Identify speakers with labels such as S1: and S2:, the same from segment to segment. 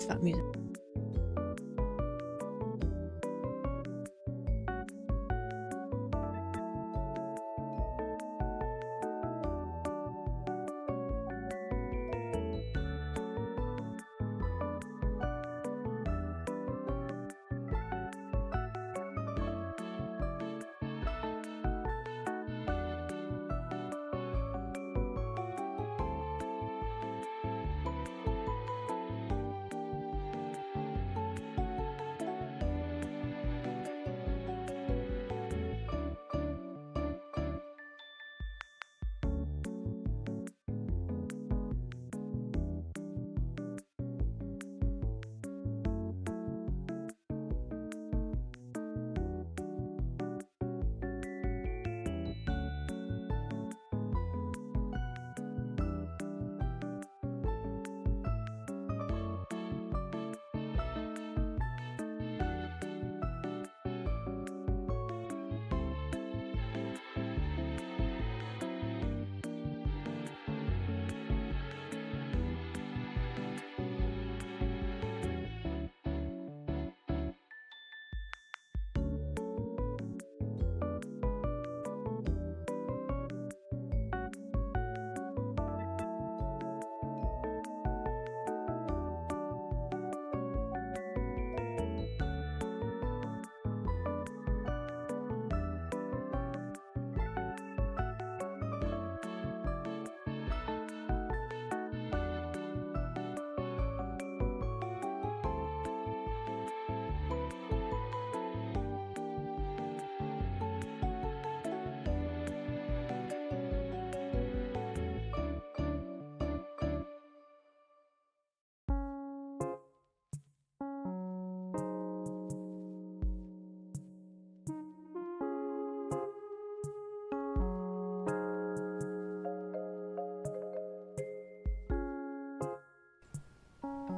S1: stop music.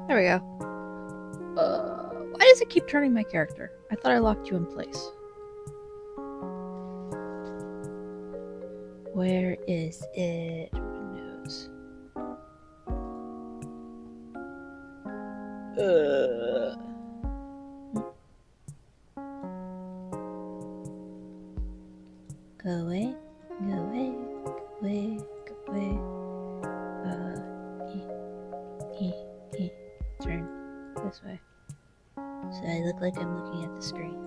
S1: There we go. Why does it keep turning my character? I thought I locked you in place. Where is it? Windows. Go away, go away, go away, go away. Turn this way. So I look like I'm looking at the screen.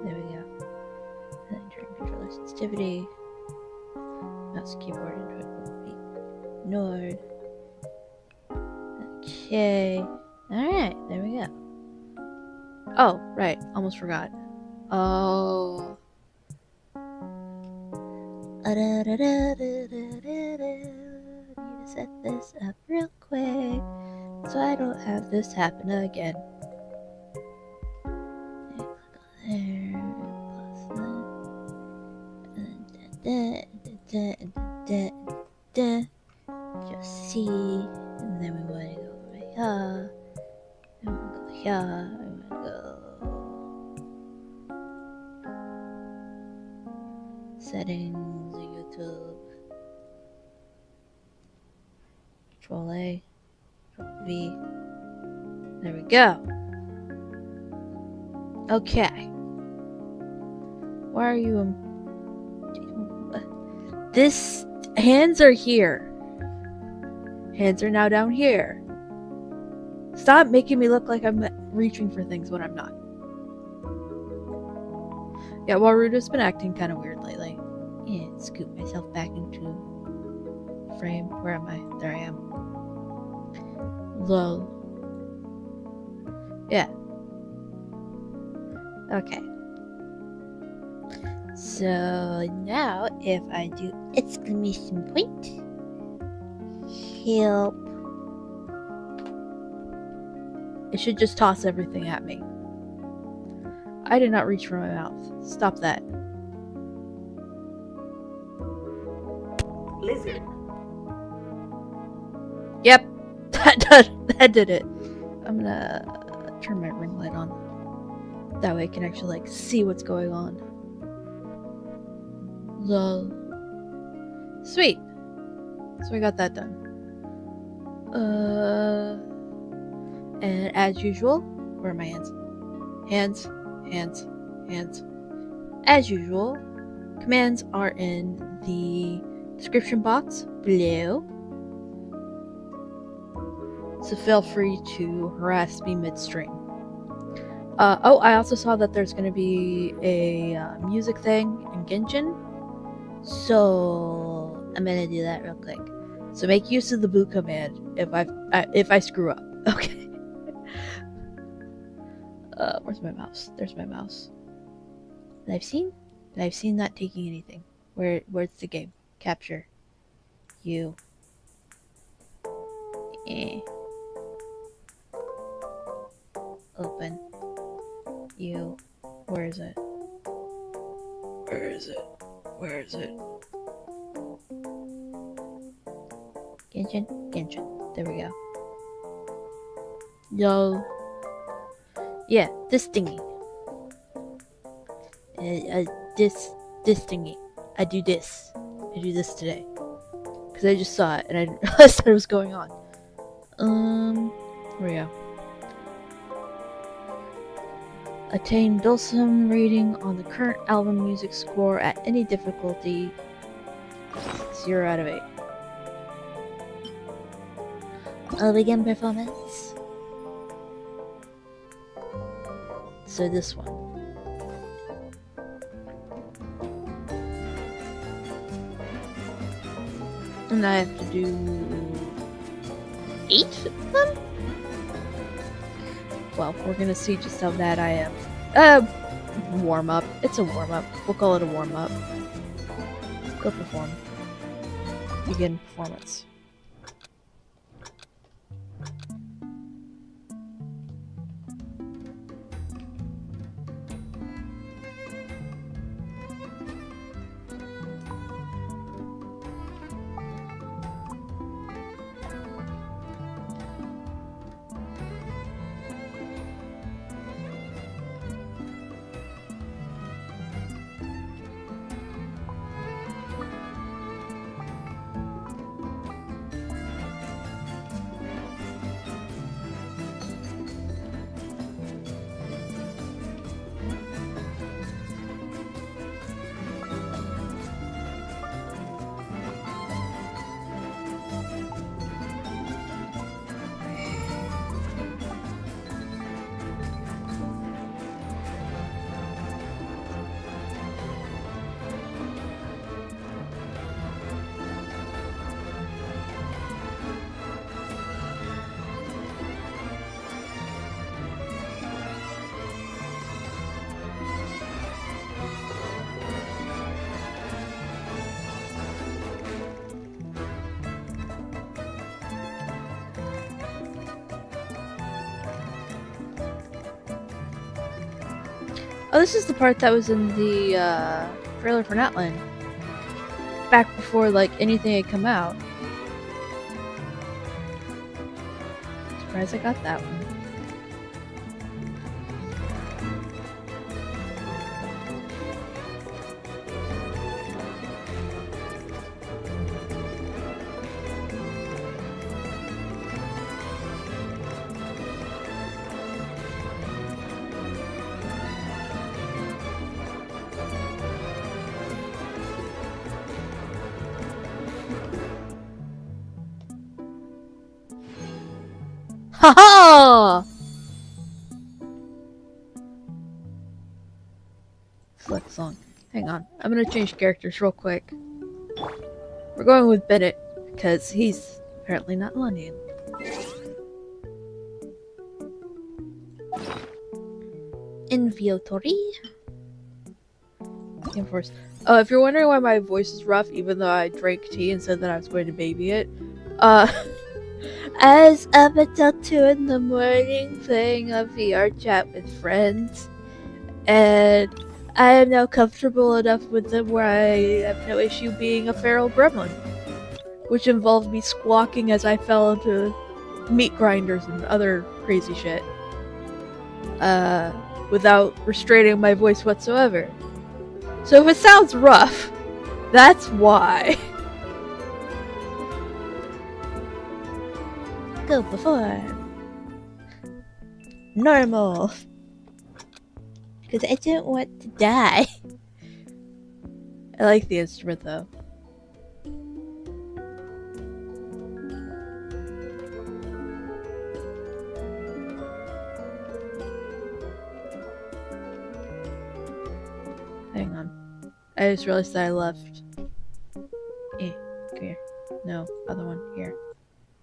S1: There we go. And then turn controller sensitivity. Mouse keyboard input will be ignored. Okay. Alright, there we go. Oh, right. Almost forgot. Oh. Need to set this up real quick so I don't have this happen again. Click on there, just see, and then we want to go over here, and we want to go here, and we want to go settings, YouTube, Control A, Control V, there we go. Okay. Why are you this hands are here. Hands are now down here. Stop making me look like I'm reaching for things when I'm not. Yeah, Waruda's been acting kind of weird lately. Yeah, scoop myself back into frame. Where am I? There I am. Lol. Yeah. Okay. So now if I do exclamation point, help. It should just toss everything at me. I did not reach for my mouth. Stop that.
S2: Lizard.
S1: Yep. That did it. I'm gonna turn my ring light on. That way I can actually like see what's going on. Lol. Sweet. So we got that done. And as usual, where are my hands? Hands. As usual, commands are in the description box below. So feel free to harass me midstream. Oh, I also saw that there's going to be a music thing in Genshin. So I'm going to do that real quick. So make use of the boot command if I screw up. Okay. Where's my mouse? There's my mouse. I've seen not taking anything. Where's the game? Capture. You. Open. You. Where is it? Genshin. There we go. Yo. Yeah, this thingy. This thingy. I do this today. Because I just saw it and I didn't realize that it was going on. Where we go? Attain Dulcim rating on the current album music score at any difficulty. 0 out of 8. I'll begin performance. So this one. And I have to do 8 of them? Well, we're gonna see just how bad I am. Warm up. It's a warm up. We'll call it a warm up. Go perform. Begin performance. Oh, this is the part that was in the trailer for Natlan. Back before, like, anything had come out. Surprised I got that one. Haha! Select song. Hang on. I'm gonna change characters real quick. We're going with Bennett, because he's apparently not London. Inviatory. Enforce. Oh, if you're wondering why my voice is rough, even though I drank tea and said that I was going to baby it, I was up until 2 in the morning playing a VR chat with friends, and I am now comfortable enough with them where I have no issue being a feral gremlin, which involved me squawking as I fell into meat grinders and other crazy shit, without restraining my voice whatsoever. So if it sounds rough, that's why. Go perform. normal. Because I don't want to die. I like the instrument though. Hang on. I just realized that I left. Come here. No, other one. Here.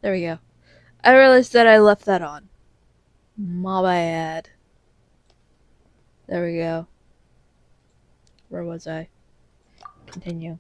S1: There we go. I realized that I left that on. My bad. There we go. Where was I? Continue.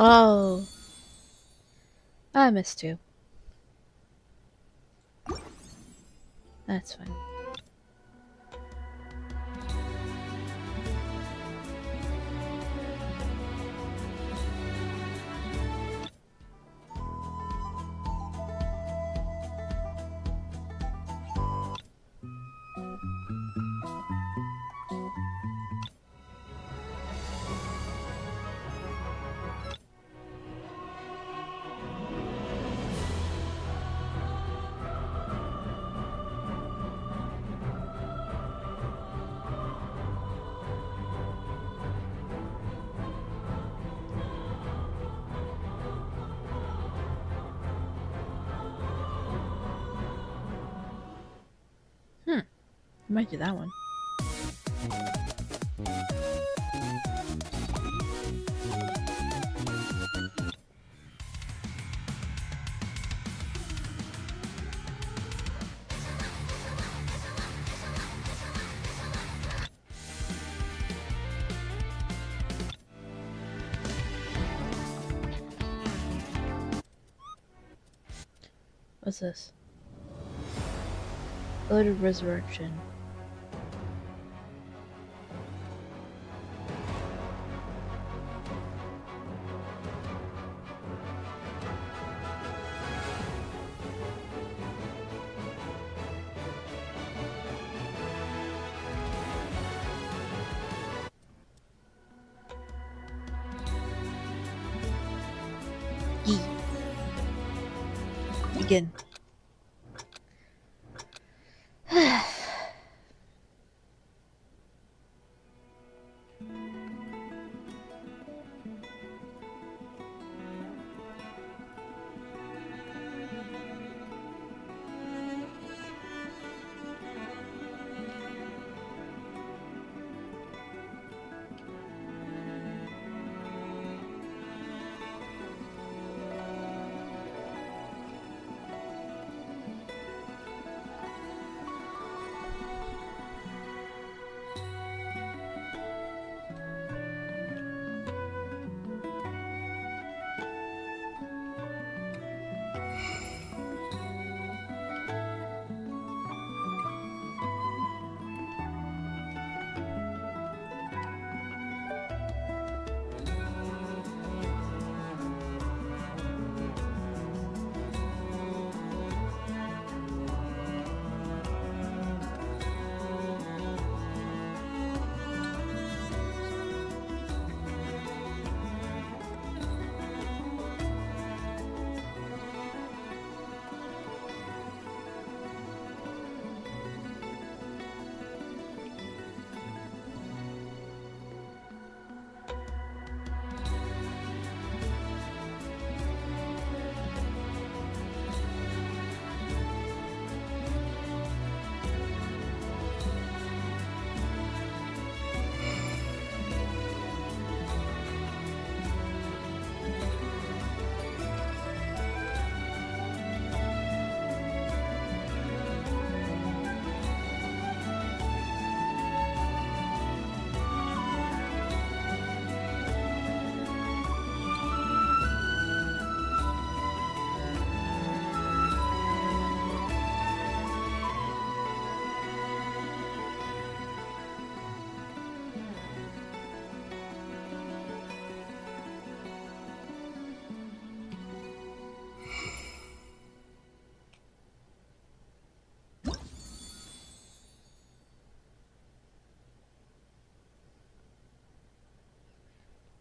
S1: Oh. I missed you. That's fine. I might do that one. What's this? Loaded Resurrection. Yeet. Begin.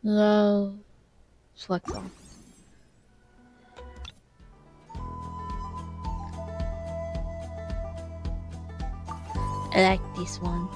S1: No. Select all. I like this one.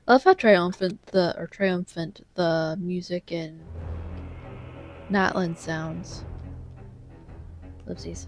S1: I love how triumphant the music in Natland sounds. Oopsies.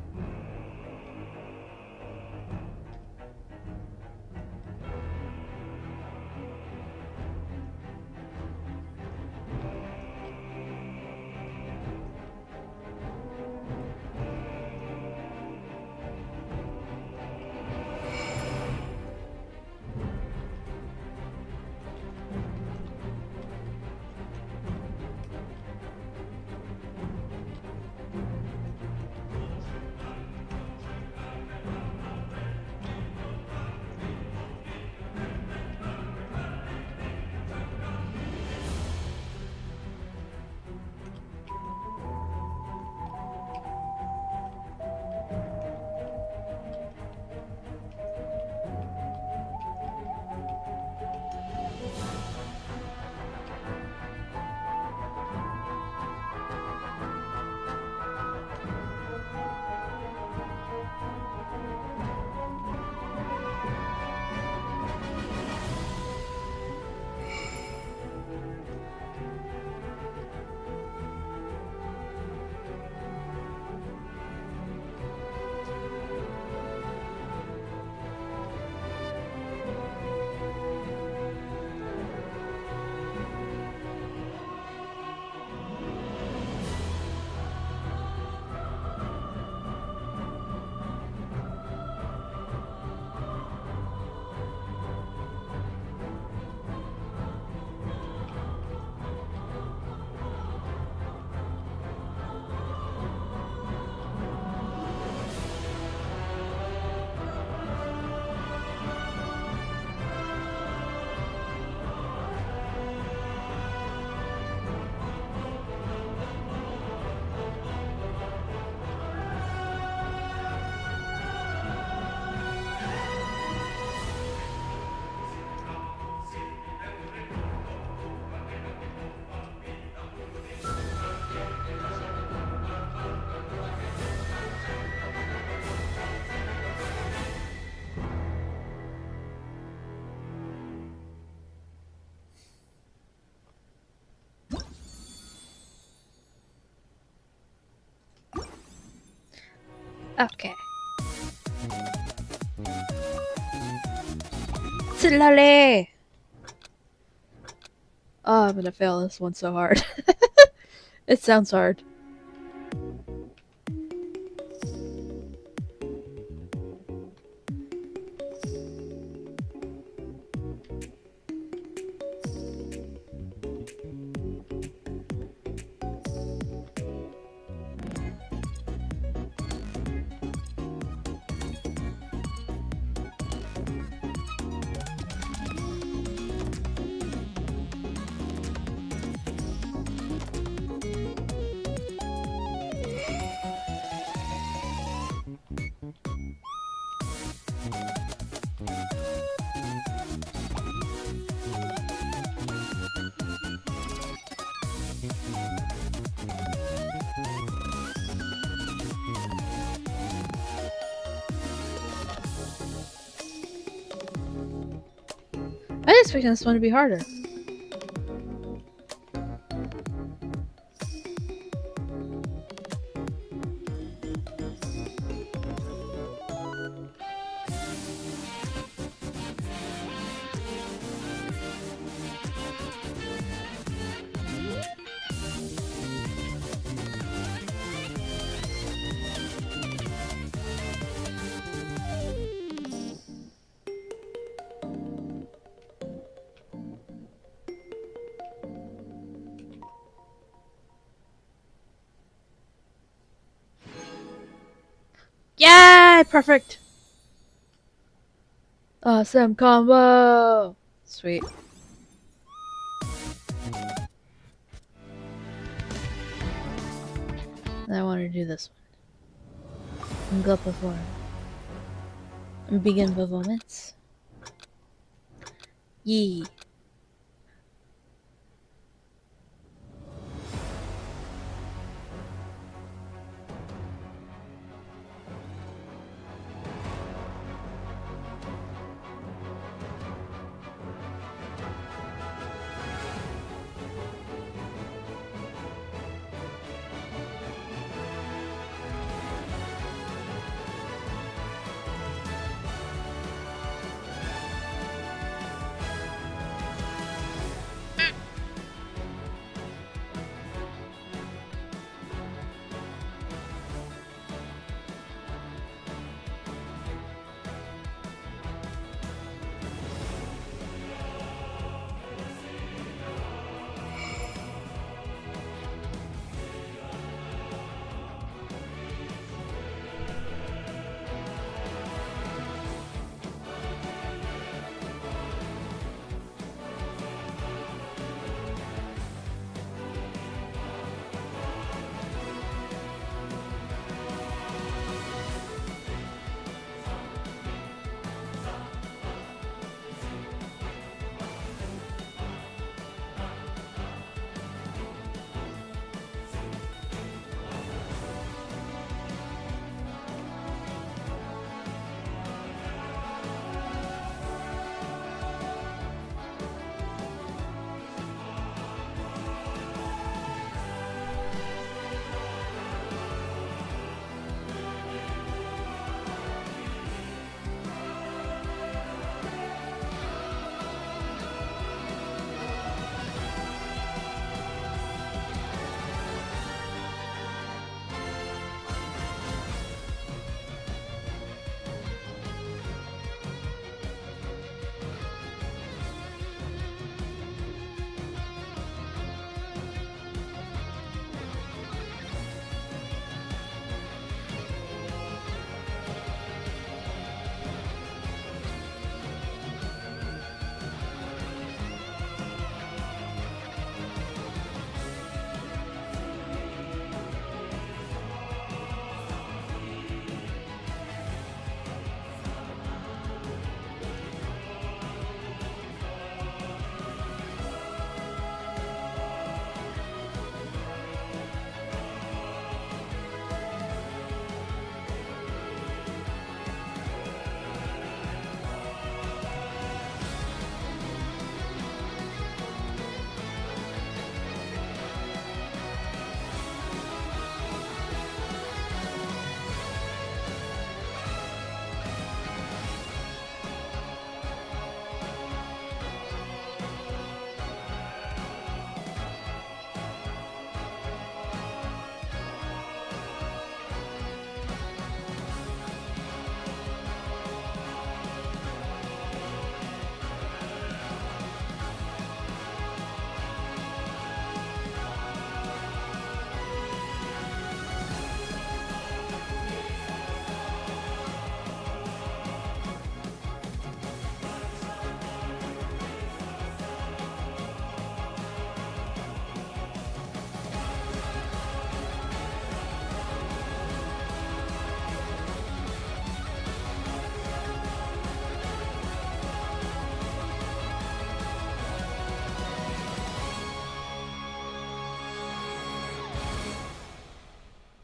S1: Okay. Slowly! Oh, I'm gonna fail this one so hard. It sounds hard. I was expecting this one to be harder. Yay! Perfect! Awesome combo! Sweet. And I want to do this one. And go perform. And begin performance. Yee.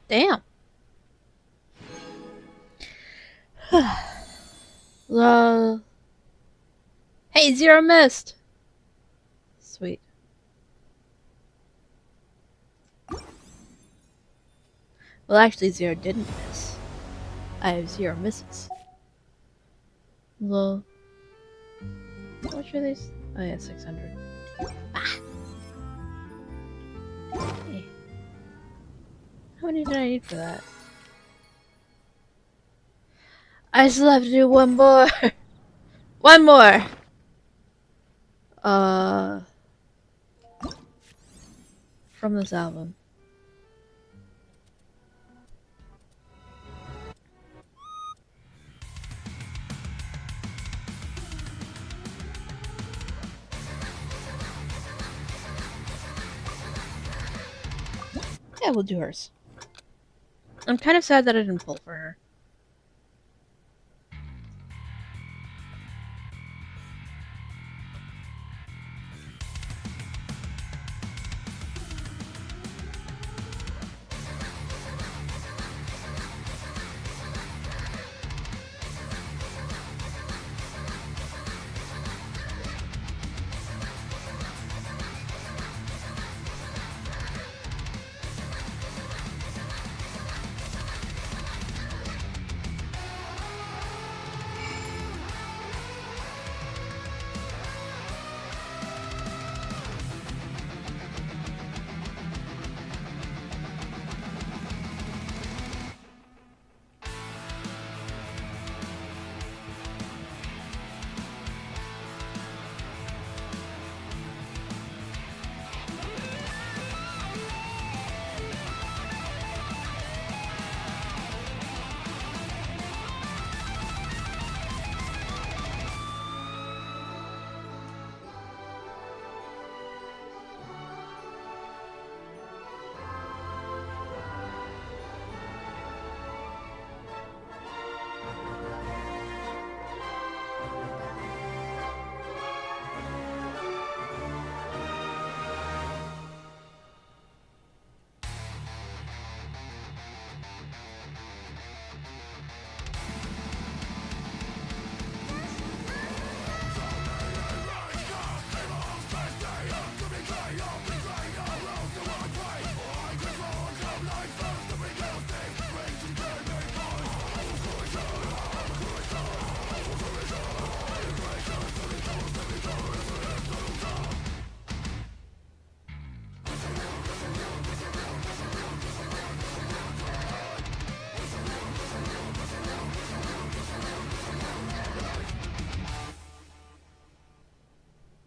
S1: Damn. Hey, Xeerow missed. Sweet. Well, actually, Xeerow didn't miss. I have 0 misses. Lol. How much are these? Oh yeah, 600. Ah! Hey. How many did I need for that? I still have to do one more! One more! From this album. Yeah, we'll do hers. I'm kind of sad that I didn't pull for her.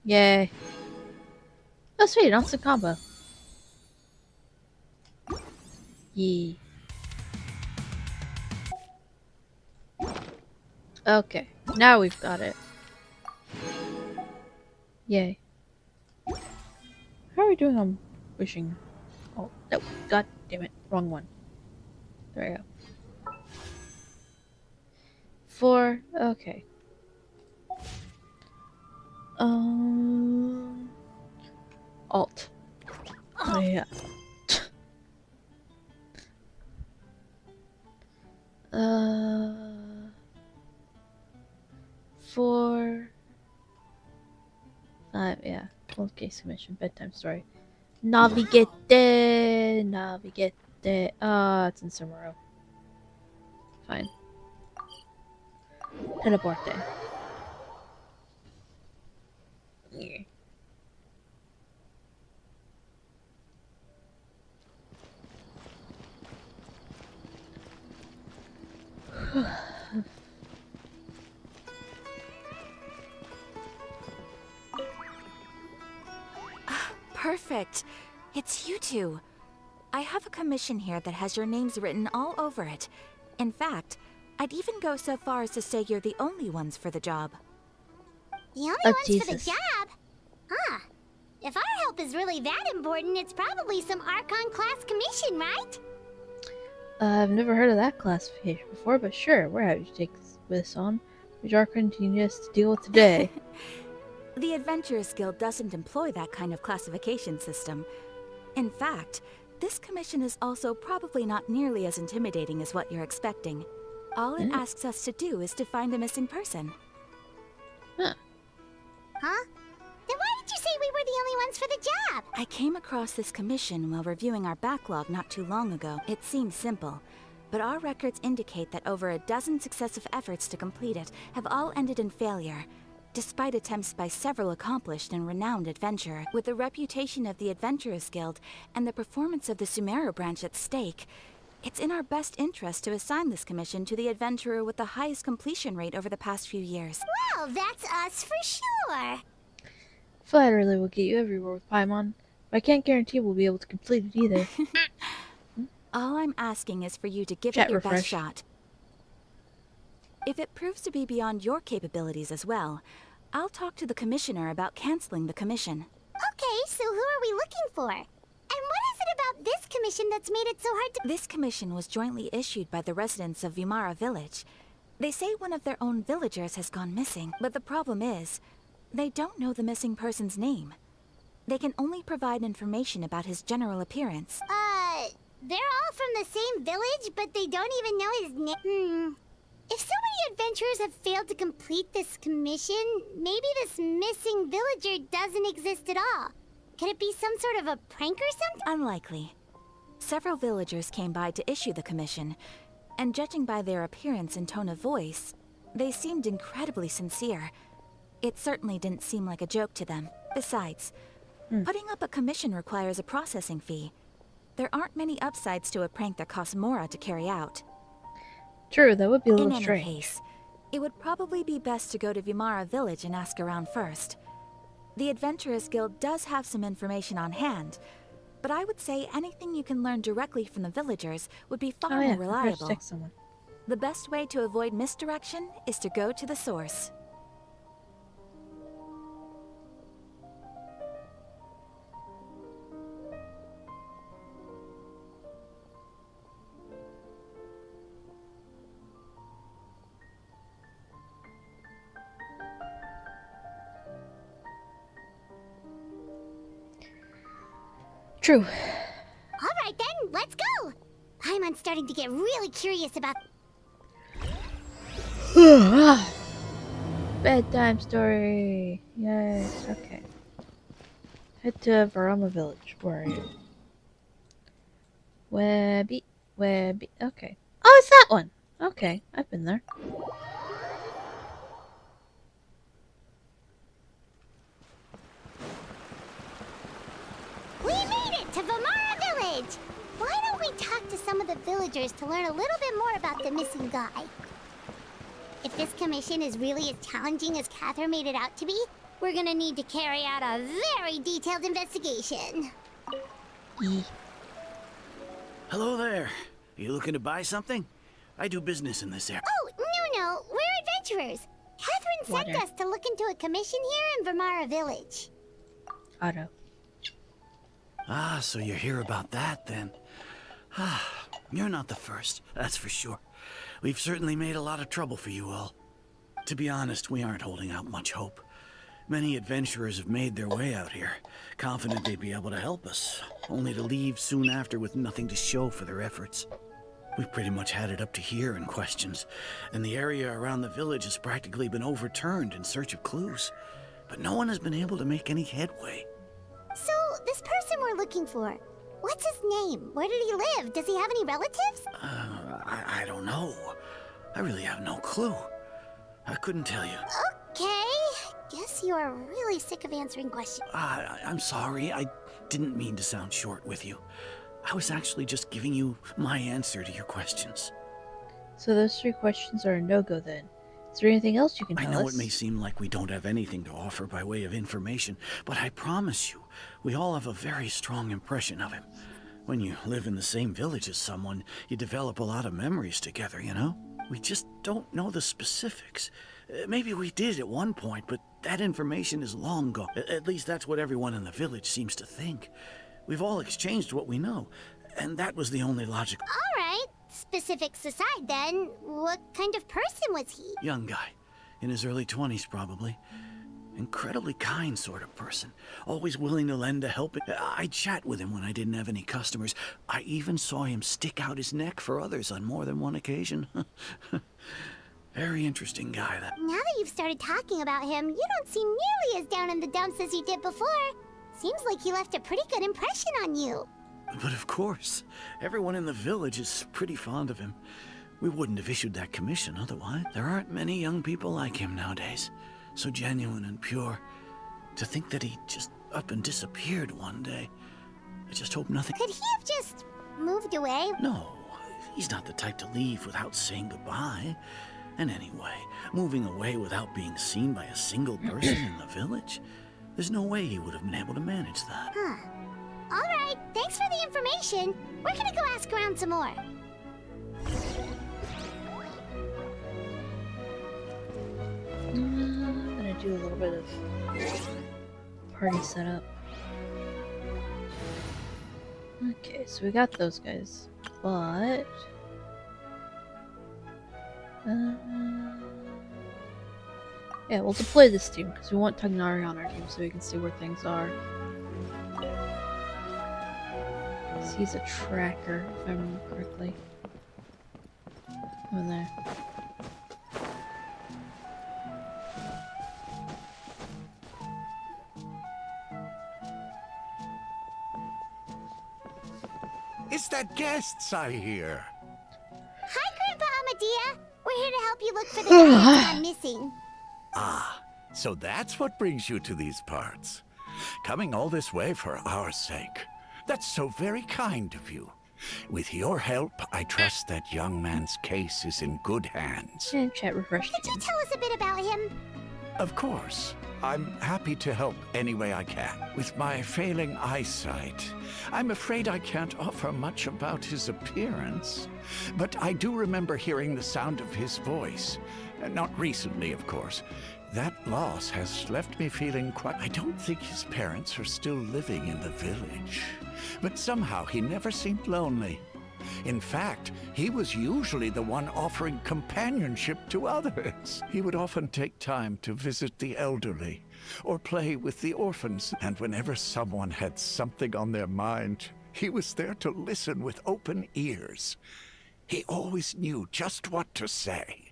S1: Yay. Oh sweet, awesome combo. Yee. Okay, now we've got it. Yay. How are we doing on wishing? Oh, no, god damn it, wrong one. There we go. 4, okay. Alt. Oh yeah. 4, 5, yeah. Cold case commission, bedtime story. Navigate, navigate. It's in Xeerow. Fine. Teleporte. Yeah.
S2: Perfect. It's you two. I have a commission here that has your names written all over it. In fact, I'd even go so far as to say you're the only ones for the job.
S3: The only
S1: Oh,
S3: ones
S1: Jesus.
S3: for the job? Huh. If our help is really that important, it's probably some Archon class commission, right?
S1: I've never heard of that classification before, but sure, we're happy to take this on. Which Archon do you need us to deal with today?
S2: The Adventurers Guild doesn't employ that kind of classification system. In fact, This commission is also probably not nearly as intimidating as what you're expecting. All it asks us to do is to find a missing person.
S1: Huh.
S3: Huh? Then why did you say we were the only ones for the job?
S2: I came across this commission while reviewing our backlog not too long ago. It seems simple, but our records indicate that over a dozen successive efforts to complete it have all ended in failure, despite attempts by several accomplished and renowned adventurers. With the reputation of the Adventurers Guild and the performance of the Xeerow branch at stake, it's in our best interest to assign this commission to the adventurer with the highest completion rate over the past few years.
S3: Well, that's us for sure.
S1: Flattery will get you everywhere with Paimon, but I can't guarantee we'll be able to complete it either.
S2: All I'm asking is for you to give
S1: Chat
S2: it your
S1: refresh.
S2: best shot. If it proves to be beyond your capabilities as well, I'll talk to the commissioner about canceling the commission.
S3: Okay, so who are we looking for? And what is it about this commission that's made it so hard to...
S2: This commission was jointly issued by the residents of Vimara Village. They say one of their own villagers has gone missing, but the problem is, they don't know the missing person's name. They can only provide information about his general appearance.
S3: They're all from the same village, but they don't even know his name. If so many adventurers have failed to complete this commission, maybe this missing villager doesn't exist at all. Could it be some sort of a prank or something?
S2: Unlikely. Several villagers came by to issue the commission, and judging by their appearance and tone of voice, they seemed incredibly sincere. It certainly didn't seem like a joke to them. Besides, putting up a commission requires a processing fee. There aren't many upsides to a prank that costs Mora to carry out.
S1: True, that would be a
S2: In
S1: little
S2: any
S1: strange.
S2: case, it would probably be best to go to Vimara Village and ask around first. The Adventurers Guild does have some information on hand, but I would say anything you can learn directly from the villagers would be far
S1: Oh yeah,
S2: more
S1: I forgot to
S2: reliable.
S1: text someone.
S2: The best way to avoid misdirection is to go to the source.
S1: True.
S3: Alright then, let's go! I'm starting to get really curious about...
S1: Bedtime story. Yes, okay. Head to Varama Village. Where are you? Webby. Okay. Oh, it's that one. Okay, I've been there.
S3: We made it to Vimara Village! Why don't we talk to some of the villagers to learn a little bit more about the missing guy? If this commission is really as challenging as Catherine made it out to be, we're gonna need to carry out a very detailed investigation.
S4: Hello there. Are you looking to buy something? I do business in this area.
S3: Oh, no, we're adventurers. Catherine sent
S1: Water.
S3: us to look into a commission here in Vimara Village.
S1: Otto.
S4: Ah, so you're here about that then. Ah, you're not the first, that's for sure. We've certainly made a lot of trouble for you all. To be honest, we aren't holding out much hope. Many adventurers have made their way out here, confident they'd be able to help us, only to leave soon after with nothing to show for their efforts. We've pretty much had it up to here in questions, and the area around the village has practically been overturned in search of clues. But no one has been able to make any headway.
S3: So, this person we're looking for, what's his name? Where did he live? Does he have any relatives?
S4: I don't know. I really have no clue. I couldn't tell you.
S3: Okay, guess you are really sick of answering questions.
S4: I'm sorry. I didn't mean to sound short with you. I was actually just giving you my answer to your questions.
S1: So those 3 questions are a no-go then. Is there anything else you can
S4: I
S1: tell
S4: know
S1: us?
S4: it may seem like we don't have anything to offer by way of information, but I promise you, we all have a very strong impression of him. When you live in the same village as someone, you develop a lot of memories together, you know? We just don't know the specifics. Maybe we did at one point, but that information is long gone. At least that's what everyone in the village seems to think. We've all exchanged what we know, and that was the only logical...
S3: Alright, specifics aside then, what kind of person was he?
S4: Young guy. In his early 20s, probably. Incredibly kind sort of person. Always willing to lend a helping. I'd chat with him when I didn't have any customers. I even saw him stick out his neck for others on more than one occasion. Very interesting guy, that.
S3: Now that you've started talking about him, you don't seem nearly as down in the dumps as you did before. Seems like he left a pretty good impression on you.
S4: But of course, everyone in the village is pretty fond of him. We wouldn't have issued that commission otherwise. There aren't many young people like him nowadays. So genuine and pure. To think that he just up and disappeared one day. I just hope nothing...
S3: Could he have just moved away?
S4: No, he's not the type to leave without saying goodbye. And anyway, moving away without being seen by a single person in the village? There's no way he would have been able to manage that.
S3: Huh. Alright, thanks for the information. We're gonna go ask around some more.
S1: I'm gonna do a little bit of party setup. Okay, so we got those guys, but yeah, we'll deploy this team because we want Tagnari on our team so we can see where things are. He's a tracker, if I remember correctly. Over there.
S5: It's that guests I hear.
S3: Hi, Grandpa Amadea. We're here to help you look for the guy that's gone missing.
S5: Ah, so that's what brings you to these parts. Coming all this way for our sake. That's so very kind of you. With your help, I trust that young man's case is in good hands.
S1: And chat refreshed
S3: Could you
S1: again.
S3: tell us a bit about him?
S5: Of course. I'm happy to help any way I can. With my failing eyesight, I'm afraid I can't offer much about his appearance. But I do remember hearing the sound of his voice. Not recently, of course. That loss has left me feeling quite... I don't think his parents are still living in the village. But somehow he never seemed lonely. In fact, he was usually the one offering companionship to others. He would often take time to visit the elderly or play with the orphans. And whenever someone had something on their mind, he was there to listen with open ears. He always knew just what to say.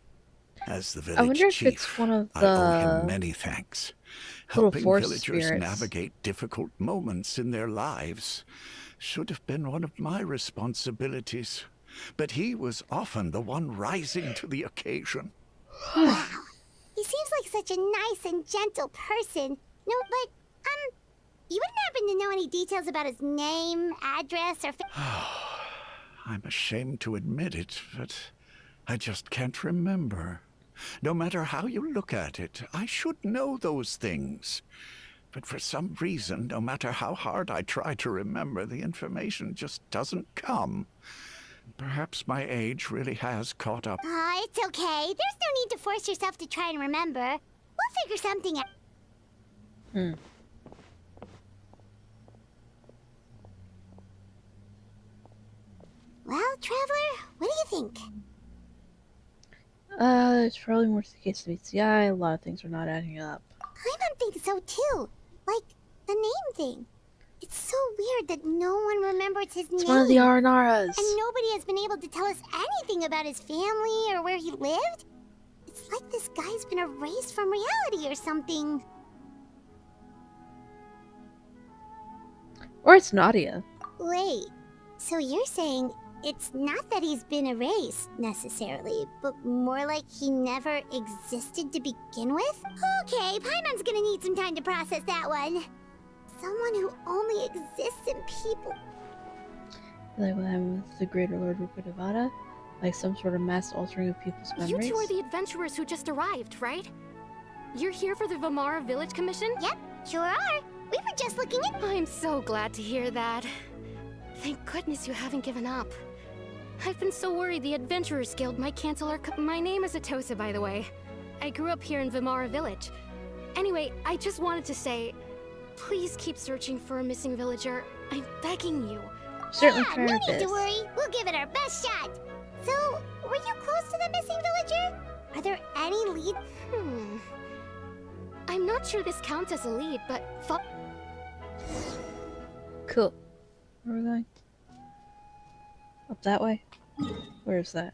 S5: As the village
S1: I wonder if
S5: chief,
S1: it's one of
S5: I owe him
S1: the
S5: many thanks.
S1: little
S5: Helping
S1: forest
S5: villagers
S1: spirits.
S5: navigate difficult moments in their lives should have been one of my responsibilities. But he was often the one rising to the occasion.
S3: Wow. He seems like such a nice and gentle person. No, but, you wouldn't happen to know any details about his name, address, or...
S5: I'm ashamed to admit it, but I just can't remember. No matter how you look at it, I should know those things. But for some reason, no matter how hard I try to remember, the information just doesn't come. Perhaps my age really has caught up.
S3: It's okay. There's no need to force yourself to try and remember. We'll figure something out. Well, Traveler, what do you think?
S1: It's probably more the case of HCI. A lot of things are not adding up.
S3: Paimon thinks so too. Like, the name thing. It's so weird that no one remembers his
S1: It's
S3: name.
S1: one of the Aranaras.
S3: And nobody has been able to tell us anything about his family or where he lived. It's like this guy's been erased from reality or something.
S1: Or it's Nadia.
S3: Wait, so you're saying it's not that he's been erased, necessarily, but more like he never existed to begin with? Okay, Paimon's gonna need some time to process that one. Someone who only exists in people.
S1: Like what happened with the Greater Lord Rupa Devata? Like some sort of mass altering of people's memories?
S6: You two are the adventurers who just arrived, right? You're here for the Vamara Village Commission?
S3: Yep, sure are. We were just looking in.
S6: I'm so glad to hear that. Thank goodness you haven't given up. I've been so worried the Adventurers Guild might cancel our My name is Atosa, by the way. I grew up here in Vamara Village. Anyway, I just wanted to say, please keep searching for a missing villager. I'm begging you.
S1: Certainly
S3: Yeah,
S1: trying
S3: no
S1: our
S3: need to
S1: best.
S3: worry. We'll give it our best shot. So, were you close to the missing villager? Are there any leads?
S6: I I'm not sure this counts as a lead, but
S1: Cool. Where are we going? Up that way? Where is that?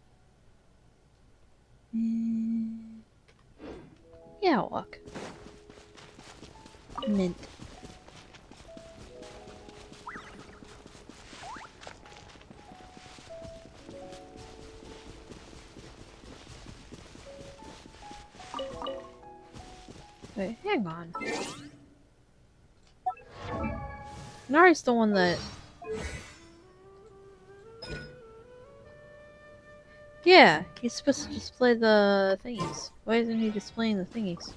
S1: Yeah, I'll walk. Mint. Wait, hang on. Nari's the one that... Yeah, he's supposed to display the thingies. Why isn't he displaying the thingies?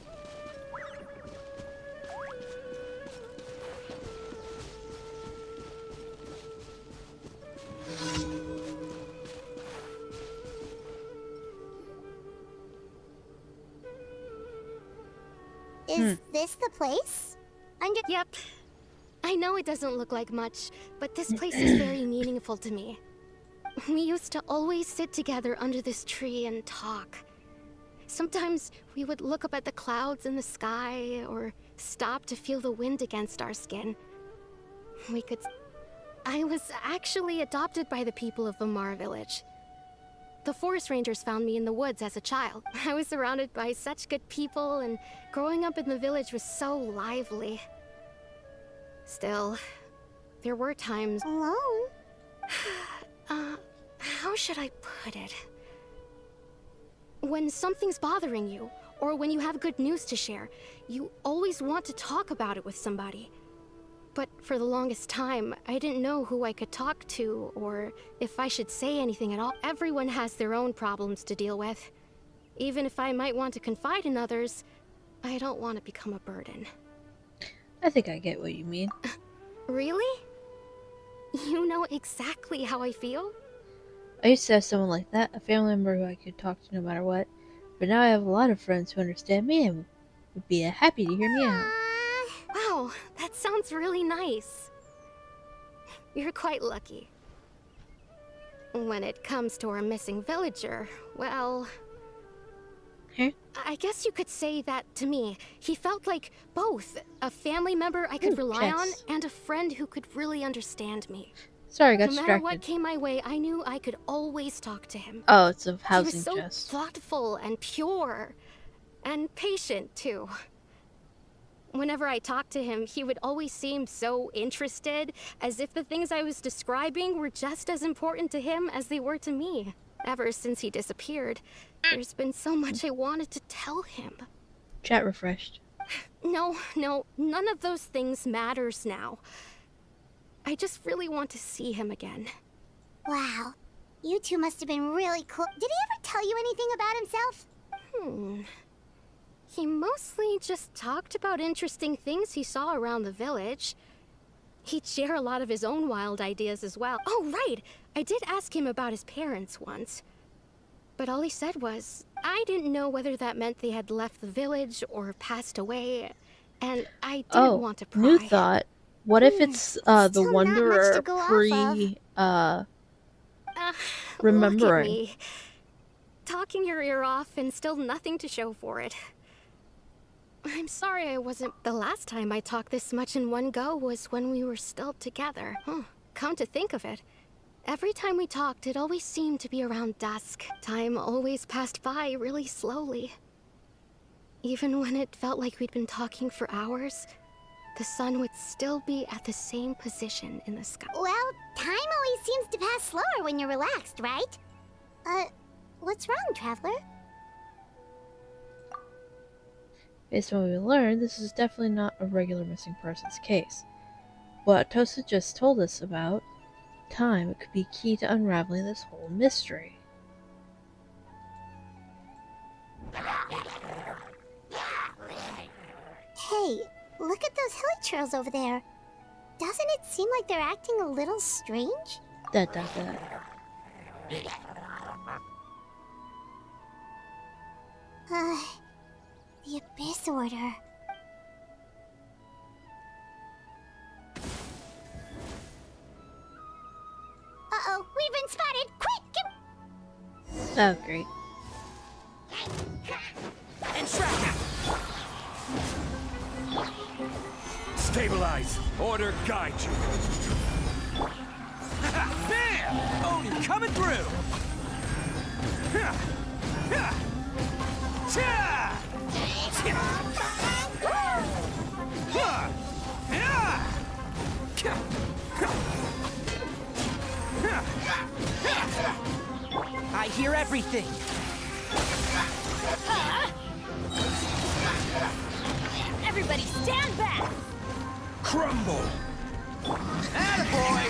S3: Is this the place?
S6: Yep. I know it doesn't look like much, but this place is very meaningful to me. We used to always sit together under this tree and talk. Sometimes we would look up at the clouds in the sky, or stop to feel the wind against our skin. I was actually adopted by the people of Vimara Village. The forest rangers found me in the woods as a child. I was surrounded by such good people, and growing up in the village was so lively. Still, there were times...
S3: Alone?
S6: How should I put it? When something's bothering you, or when you have good news to share, you always want to talk about it with somebody. But for the longest time, I didn't know who I could talk to, or if I should say anything at all. Everyone has their own problems to deal with. Even if I might want to confide in others, I don't want to become a burden.
S1: I think I get what you mean.
S6: Really? You know exactly how I feel?
S1: I used to have someone like that, a family member who I could talk to no matter what. But now I have a lot of friends who understand me and would be happy to hear me out.
S6: Wow, that sounds really nice. You're quite lucky. When it comes to our missing villager, well...
S1: Huh?
S6: I guess you could say that to me. He felt like both. A family member I could rely on, and a friend who could really understand me.
S1: Sorry, I got
S6: No matter
S1: distracted.
S6: what came my way, I knew I could always talk to him.
S1: Oh, it's a
S6: He
S1: housing
S6: was so
S1: chest.
S6: thoughtful and pure. And patient, too. Whenever I talked to him, he would always seem so interested, as if the things I was describing were just as important to him as they were to me. Ever since he disappeared, there's been so much I wanted to tell him.
S1: Chat refreshed.
S6: No, none of those things matters now. I just really want to see him again.
S3: Wow. You two must have been really cool. Did he ever tell you anything about himself?
S6: He mostly just talked about interesting things he saw around the village. He'd share a lot of his own wild ideas as well. Oh, right! I did ask him about his parents once. But all he said was, I didn't know whether that meant they had left the village or passed away, and I didn't want to pry.
S1: New thought. What if it's the
S3: Still not much
S1: Wanderer
S3: to go off
S1: remembering?
S6: Look at me. Talking your ear off and still nothing to show for it. I'm sorry I wasn't... The last time I talked this much in one go was when we were still together. Come to think of it, every time we talked, it always seemed to be around dusk. Time always passed by really slowly. Even when it felt like we'd been talking for hours, the sun would still be at the same position in the sky.
S3: Well, time always seems to pass slower when you're relaxed, right? What's wrong, Traveler?
S1: Based on what we learned, this is definitely not a regular missing persons case. What Tosa just told us about time, it could be key to unraveling this whole mystery.
S3: Hey, look at those hilly trails over there. Doesn't it seem like they're acting a little strange?
S1: The
S3: Abyss Order. Uh-oh, we've been spotted! Quick!
S1: Oh, great.
S7: Stabilize. Order guide you. Bam! Oni coming through.
S8: I hear everything.
S6: Everybody stand back!
S7: Crumble.
S8: Attaboy!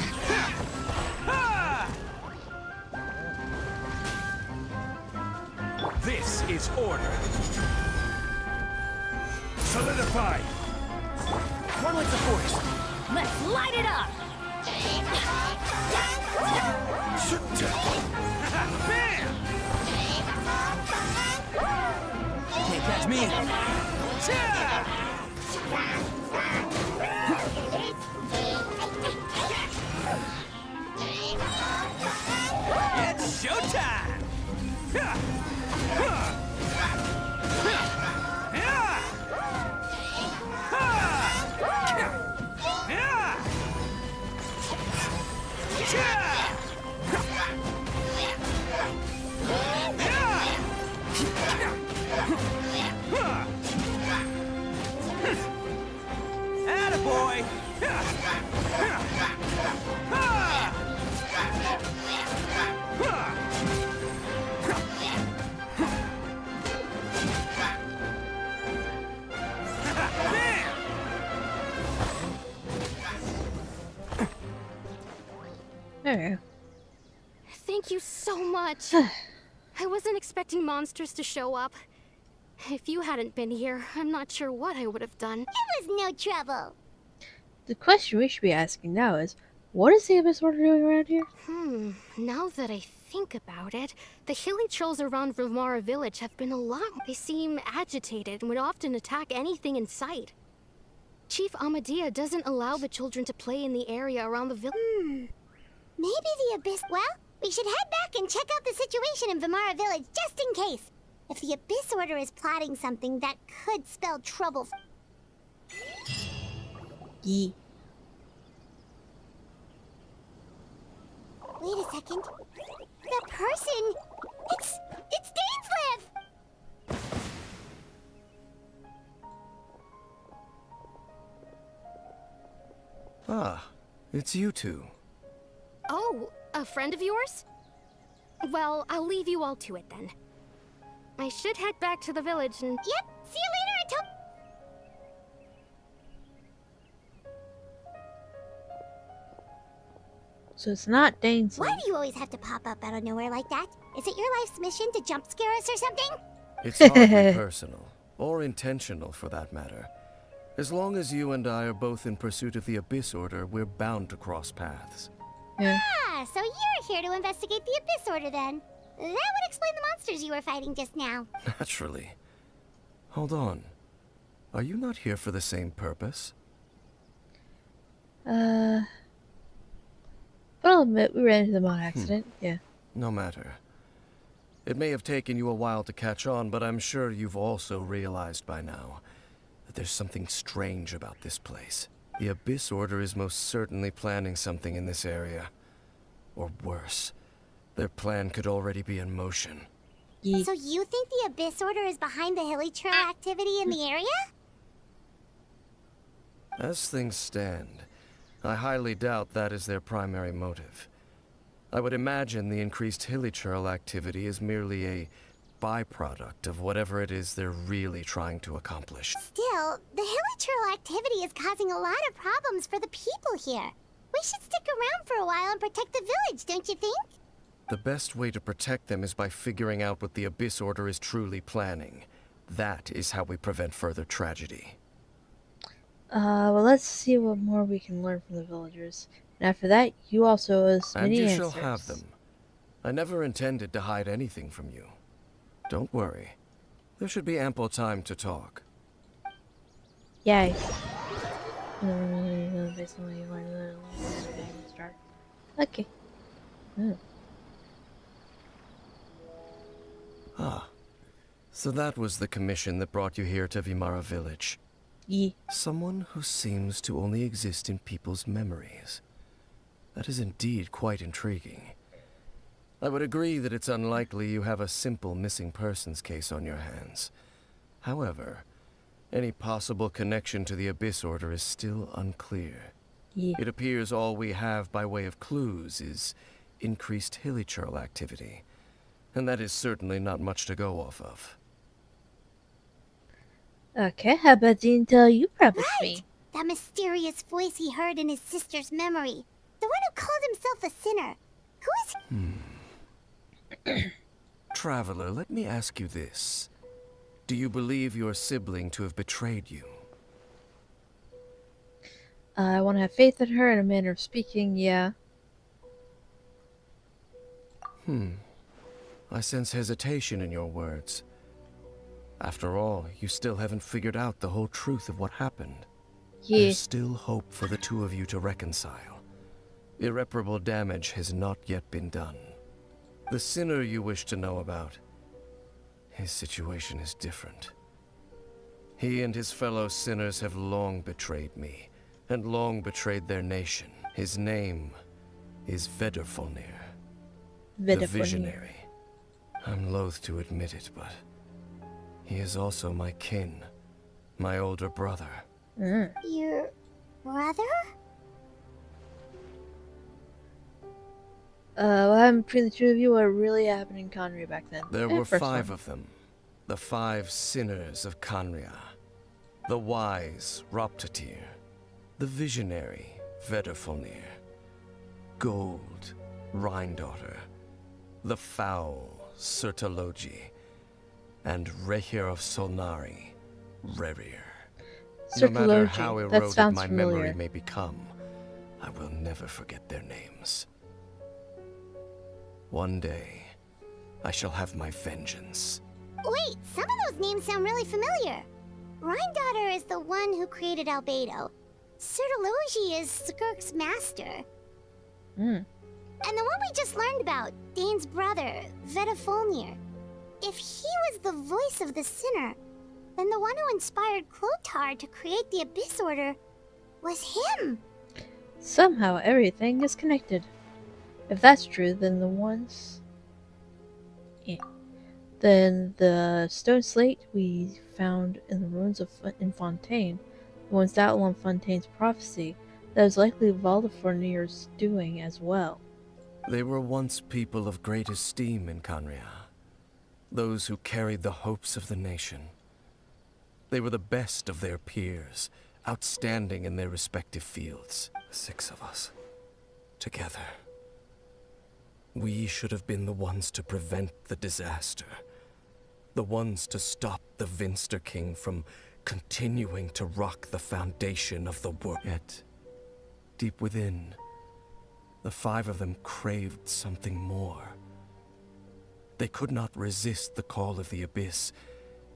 S7: This is order. Solidify.
S8: One with the force.
S6: Let's light it up!
S7: Bam!
S8: Can't catch me.
S7: It's showtime!
S8: Attaboy!
S1: There we go.
S6: Thank you so much. I wasn't expecting monsters to show up. If you hadn't been here, I'm not sure what I would have done.
S3: It was no trouble.
S1: The question we should be asking now is, what is the Abyss Order doing around here?
S6: Now that I think about it, the hilly trolls around Vimara village have been alarmed. They seem agitated and would often attack anything in sight. Chief Amadea doesn't allow the children to play in the area around the village.
S3: Maybe the Abyss... Well, we should head back and check out the situation in Vimara village, just in case. If the Abyss Order is plotting something that could spell trouble...
S1: Yeet.
S3: Wait a second. The person... It's Dainslev!
S9: Ah, it's you two.
S6: Oh, a friend of yours? Well, I'll leave you all to it then. I should head back to the village and...
S3: Yep, see you later, Atom...
S1: So it's not Dane's.
S3: Why do you always have to pop up out of nowhere like that? Is it your life's mission to jump scare us or something?
S9: It's hardly personal, or intentional for that matter. As long as you and I are both in pursuit of the Abyss Order, we're bound to cross paths.
S1: Yeah.
S3: Ah, so you're here to investigate the Abyss Order then. That would explain the monsters you were fighting just now.
S9: Naturally. Hold on. Are you not here for the same purpose?
S1: But I'll admit, we ran into them on accident. Yeah.
S9: No matter. It may have taken you a while to catch on, but I'm sure you've also realized by now that there's something strange about this place. The Abyss Order is most certainly planning something in this area. Or worse, their plan could already be in motion.
S1: Yeet.
S3: So you think the Abyss Order is behind the hilly trail activity in the area?
S9: As things stand, I highly doubt that is their primary motive. I would imagine the increased hilly trail activity is merely a byproduct of whatever it is they're really trying to accomplish.
S3: Still, the hilly trail activity is causing a lot of problems for the people here. We should stick around for a while and protect the village, don't you think?
S9: The best way to protect them is by figuring out what the Abyss Order is truly planning. That is how we prevent further tragedy.
S1: Well, let's see what more we can learn from the villagers. And after that, you also owe us
S9: And
S1: many
S9: you
S1: answers.
S9: shall have them. I never intended to hide anything from you. Don't worry. There should be ample time to talk.
S1: Yay. Okay.
S9: Ah. So that was the commission that brought you here to Vimara village.
S1: Ye.
S9: Someone who seems to only exist in people's memories. That is indeed quite intriguing. I would agree that it's unlikely you have a simple missing persons case on your hands. However, any possible connection to the Abyss Order is still unclear.
S1: Ye.
S9: It appears all we have by way of clues is increased hilichurl activity, and that is certainly not much to go off of.
S1: Okay, how about the intel you promised me?
S3: That mysterious voice he heard in his sister's memory. The one who called himself a sinner. Who is...
S9: Traveler, let me ask you this. Do you believe your sibling to have betrayed you?
S1: I want to have faith in her in a manner of speaking, yeah.
S9: I sense hesitation in your words. After all, you still haven't figured out the whole truth of what happened.
S1: Yeah.
S9: There's still hope for the two of you to reconcile. Irreparable damage has not yet been done. The sinner you wish to know about, his situation is different. He and his fellow sinners have long betrayed me, and long betrayed their nation. His name is Vedrfolnir, the Visionary. I'm loath to admit it, but he is also my kin, my older brother.
S3: Your brother?
S1: What happened between the two of you? What really happened in Conria back then?
S9: There
S1: Eh,
S9: were
S1: first
S9: 5
S1: one.
S9: of them. The 5 sinners of Conria. The wise, Roptatir. The visionary, Vedrfolnir. Gold, Rhindaughter. The foul, Sertologi. And Rehir of Solnari, Rerir. No matter how
S1: Sertologi, that
S9: eroded
S1: sounds
S9: my
S1: familiar.
S9: memory may become, I will never forget their names. One day, I shall have my vengeance.
S3: Wait, some of those names sound really familiar. Rhindaughter is the one who created Albedo. Sertologi is Skirk's master.
S1: Hmm.
S3: And the one we just learned about, Dane's brother, Vedrfolnir. If he was the voice of the sinner, then the one who inspired Clotar to create the Abyss Order was him.
S1: Somehow everything is connected. If that's true, then the ones... Yeah. Then the stone slate we found in the ruins of Fontaine, the ones that outline Fontaine's prophecy, that was likely Voldafornir's doing as well.
S9: They were once people of great esteem in Conria. Those who carried the hopes of the nation. They were the best of their peers, outstanding in their respective fields. 6 of us. Together. We should have been the ones to prevent the disaster. The ones to stop the Vinster King from continuing to rock the foundation of the world. Yet, deep within, the 5 of them craved something more. They could not resist the call of the Abyss,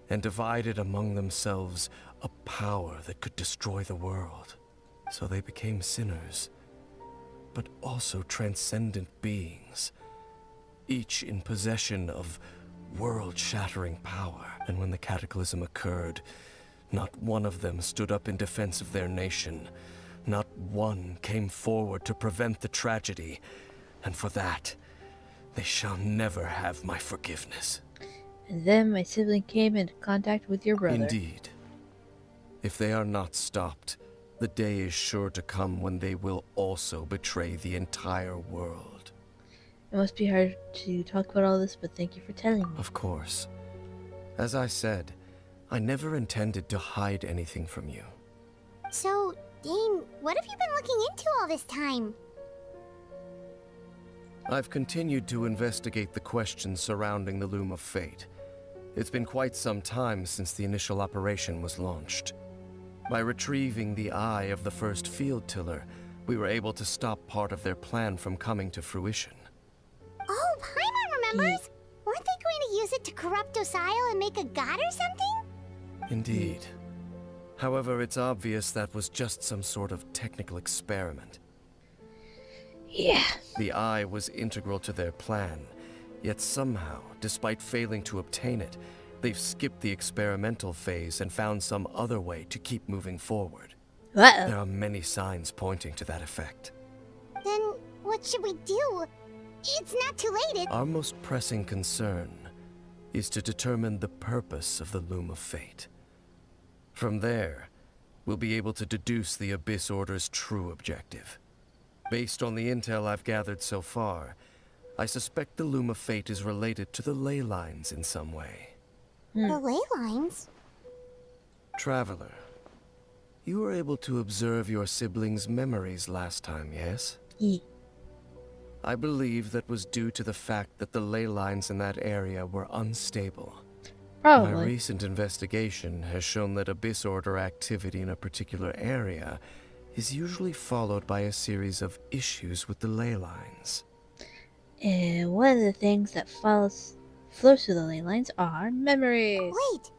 S9: and divided among themselves a power that could destroy the world. So they became sinners, but also transcendent beings, each in possession of world-shattering power. And when the cataclysm occurred, not one of them stood up in defense of their nation. Not one came forward to prevent the tragedy, and for that, they shall never have my forgiveness.
S1: And then my sibling came into contact with your brother.
S9: Indeed. If they are not stopped, the day is sure to come when they will also betray the entire world.
S1: It must be hard to talk about all this, but thank you for telling me.
S9: Of course. As I said, I never intended to hide anything from you.
S3: So, Dane, what have you been looking into all this time?
S9: I've continued to investigate the questions surrounding the Loom of Fate. It's been quite some time since the initial operation was launched. By retrieving the eye of the first field tiller, we were able to stop part of their plan from coming to fruition.
S3: Oh, Paimon remembers? Weren't they going to use it to corrupt Dosile and make a god or something?
S9: Indeed. However, it's obvious that was just some sort of technical experiment.
S1: Yeah.
S9: The eye was integral to their plan, yet somehow, despite failing to obtain it, They've skipped the experimental phase and found some other way to keep moving forward.
S1: Uh-oh.
S9: There are many signs pointing to that effect.
S3: Then what should we do? It's not too late.
S9: Our most pressing concern is to determine the purpose of the Loom of Fate. From there, we'll be able to deduce the Abyss Order's true objective. Based on the intel I've gathered so far, I suspect the Loom of Fate is related to the ley lines in some way.
S3: The ley lines?
S9: Traveler, you were able to observe your siblings' memories last time, yes?
S1: Yeet.
S9: I believe that was due to the fact that the ley lines in that area were unstable. My
S1: Probably.
S9: recent investigation has shown that Abyss Order activity in a particular area is usually followed by a series of issues with the ley lines.
S1: And one of the things that flows through the ley lines are memories.
S3: Wait.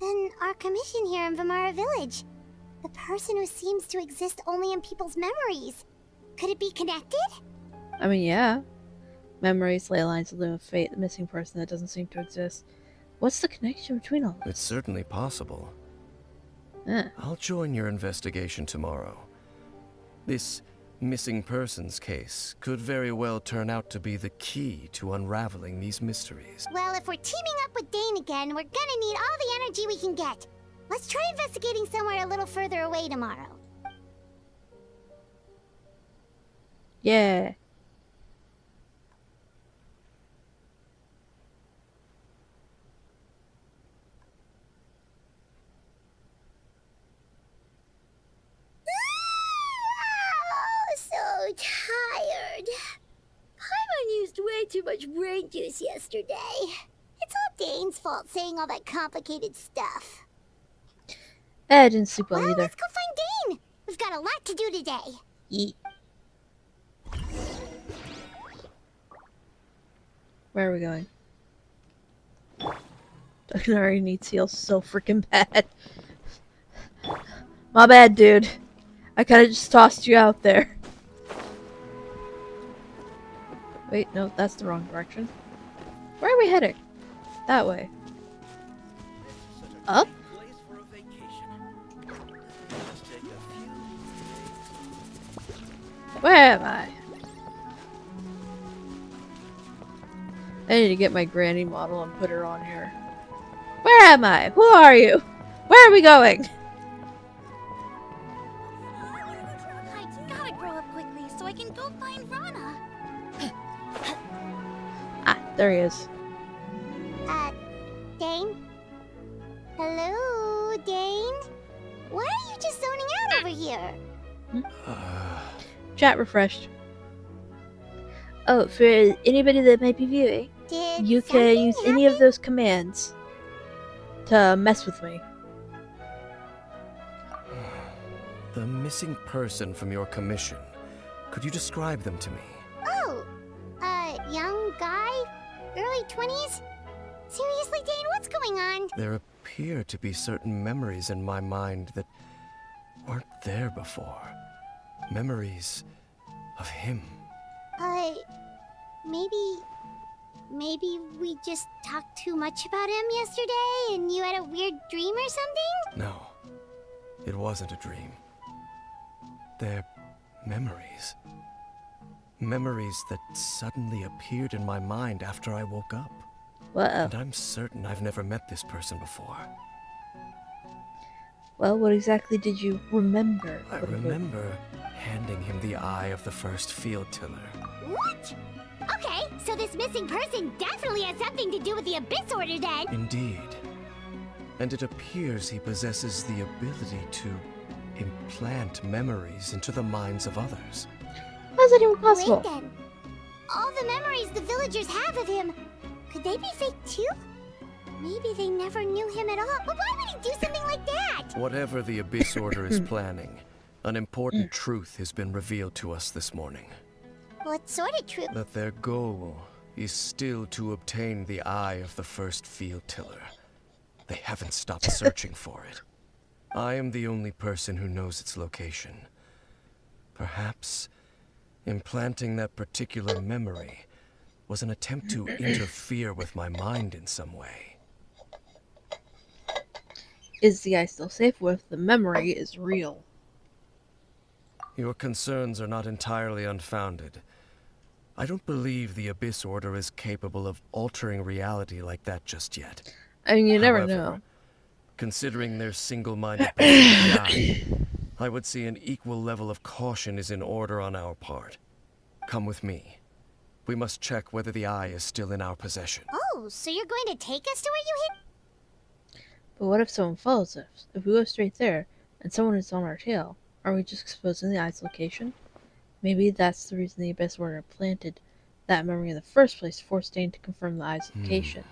S3: Then our commission here in Vamara Village. The person who seems to exist only in people's memories. Could it be connected?
S1: I mean, yeah. Memories, ley lines, Loom of Fate, the missing person that doesn't seem to exist. What's the connection between all
S9: It's
S1: this?
S9: certainly possible.
S1: Huh.
S9: I'll join your investigation tomorrow. This missing persons case could very well turn out to be the key to unraveling these mysteries.
S3: Well, if we're teaming up with Dane again, we're gonna need all the energy we can get. Let's try investigating somewhere a little further away tomorrow.
S1: Yeah.
S3: Oh, so tired. Paimon used way too much brain juice yesterday. It's all Dane's fault saying all that complicated stuff.
S1: I didn't sleep well
S3: Well,
S1: either.
S3: let's go find Dane. We've got a lot to do today.
S1: Yeet. Where are we going? I already need seals so freaking bad. My bad, dude. I kinda just tossed you out there. Wait, no, that's the wrong direction. Where are we heading? That way. Up? Where am I? I need to get my granny model and put her on here. Where am I? Who are you? Where are we going?
S3: I gotta grow up quickly so I can go find Rana.
S1: Ah, there he is.
S3: Dane? Hello, Dane? Why are you just zoning out over here?
S1: Chat refreshed. Oh, for anybody that might be viewing,
S3: Did
S1: you can
S3: something
S1: use any of
S3: happen?
S1: those commands to mess with me.
S9: The missing person from your commission. Could you describe them to me?
S3: Oh, young guy? Early 20s? Seriously, Dane, what's going on?
S9: There appear to be certain memories in my mind that weren't there before. Memories of him.
S3: Maybe we just talked too much about him yesterday and you had a weird dream or something?
S9: No, it wasn't a dream. They're memories. Memories that suddenly appeared in my mind after I woke up. And I'm certain I've never met this person before.
S1: Well, what exactly did you remember?
S9: I remember handing him the eye of the first field tiller.
S3: What? Okay, so this missing person definitely has something to do with the Abyss Order then.
S9: Indeed. And it appears he possesses the ability to implant memories into the minds of others.
S1: How's that even possible?
S3: Wait then. All the memories the villagers have of him, could they be fake too? Maybe they never knew him at all. But why would he do something like that?
S9: Whatever the Abyss Order is planning, an important truth has been revealed to us this morning.
S3: What sort of truth?
S9: That their goal is still to obtain the eye of the first field tiller. They haven't stopped searching for it. I am the only person who knows its location. Perhaps implanting that particular memory was an attempt to interfere with my mind in some way.
S1: Is the ice still safe? What if the memory is real?
S9: Your concerns are not entirely unfounded. I don't believe the Abyss Order is capable of altering reality like that just yet.
S1: I mean, you never
S9: However,
S1: know.
S9: considering their single-minded pursuit of the Eye, I would say an equal level of caution is in order on our part. Come with me. We must check whether the Eye is still in our possession.
S3: Oh, so you're going to take us to where you hid?
S1: But what if someone follows us? If we go straight there, and someone is on our tail, are we just exposing the eye's location? Maybe that's the reason the Abyss Order planted that memory in the first place, forced Dane to confirm the eye's location.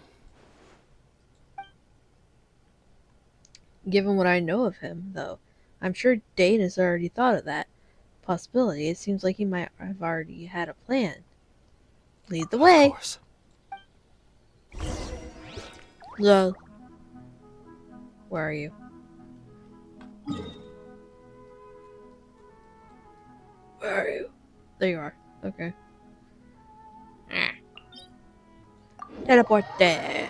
S1: Given what I know of him, though, I'm sure Dane has already thought of that possibility. It seems like he might have already had a plan. Lead the way.
S9: Of course.
S1: So, where are you? Where are you? There you are. Okay. Teleport there.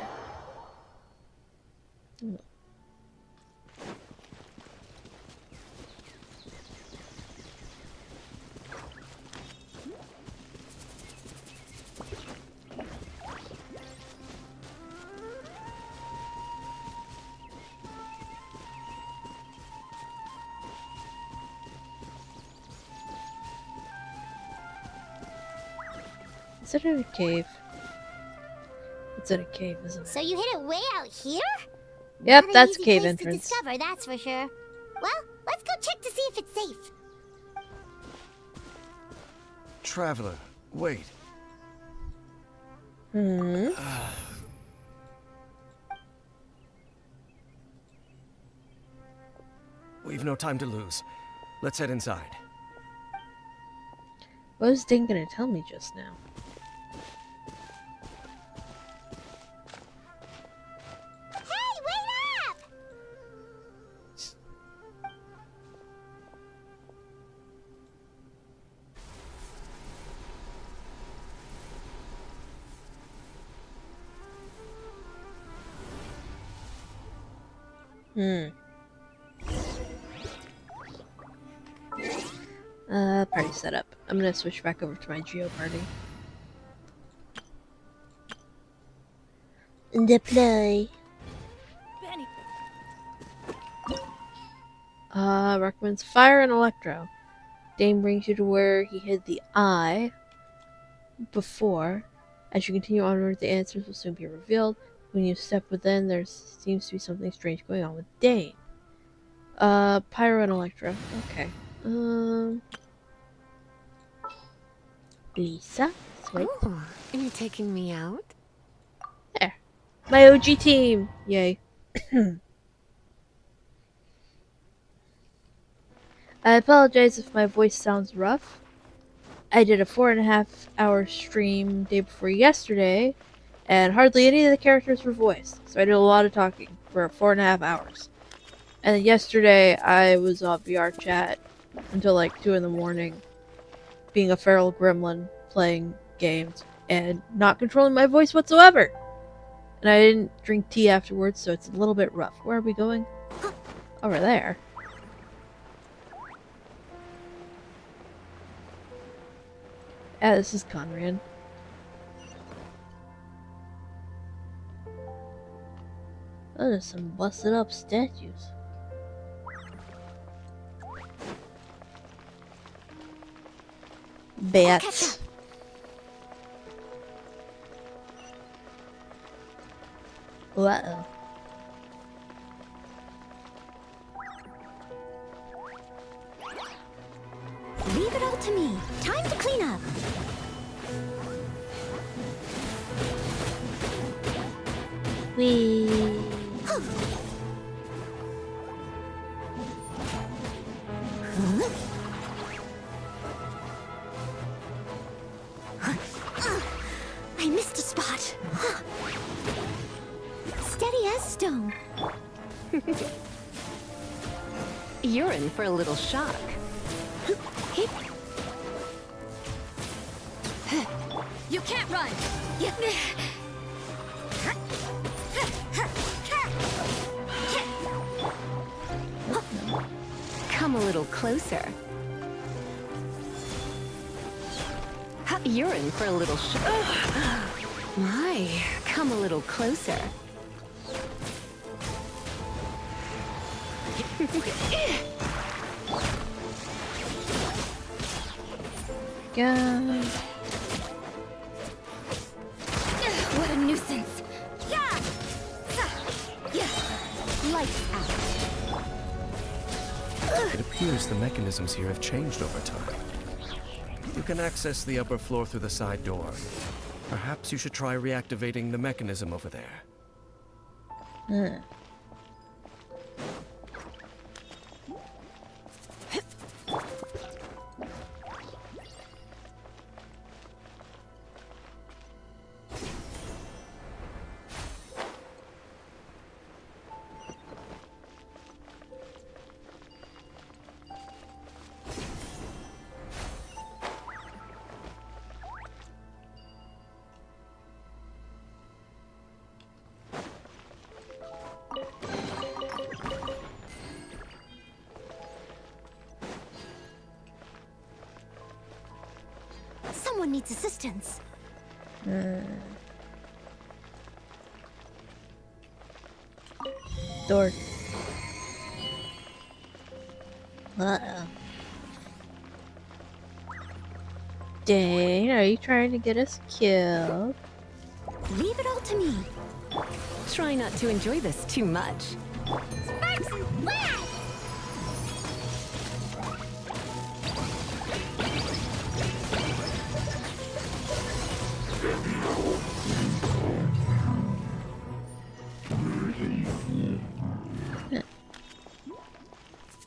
S1: Is it in a cave? It's in a cave, isn't it?
S3: So you hid it way out here?
S1: Yep,
S3: Not an
S1: that's
S3: easy
S1: cave
S3: place
S1: entrance.
S3: to discover, that's for sure. Well, let's go check to see if it's safe.
S9: Traveler, wait.
S1: Hmm.
S9: We've no time to lose. Let's head inside.
S1: What was Dane gonna tell me just now?
S3: Hey, wait up!
S1: Party setup. I'm gonna switch back over to my Geo party. Deploy. Recommends fire and electro. Dane brings you to where he hid the eye before. As you continue onward, the answers will soon be revealed. When you step within, there seems to be something strange going on with Dane. Pyro and electro. Okay. Lisa? Swipe.
S6: Oh, are you taking me out?
S1: There. My OG team! Yay. I apologize if my voice sounds rough. I did a 4.5-hour stream day before yesterday, and hardly any of the characters were voiced, so I did a lot of talking for 4.5 hours. And then yesterday, I was on VR chat until like 2 in the morning, being a feral gremlin, playing games, and not controlling my voice whatsoever. And I didn't drink tea afterwards, so it's a little bit rough. Where are we going? Over there. Yeah, this is Conran. Oh, there's some busted up statues. Bats. Uh-oh.
S3: Leave it all to me. Time to clean up.
S1: Wee.
S3: I missed a spot. Steady as stone.
S6: You're in for a little shock.
S3: You can't run.
S10: little closer. You're in for a little My, come a little closer.
S1: God.
S6: What a nuisance.
S10: Lights out.
S9: It appears the mechanisms here have changed over time. You can access the upper floor through the side door. Perhaps you should try reactivating the mechanism over there.
S3: Someone needs assistance.
S1: Door. Uh-oh. Dang, are you trying to get us killed?
S10: Leave it all to me. Try not to enjoy this too much.
S3: Sparks and flash!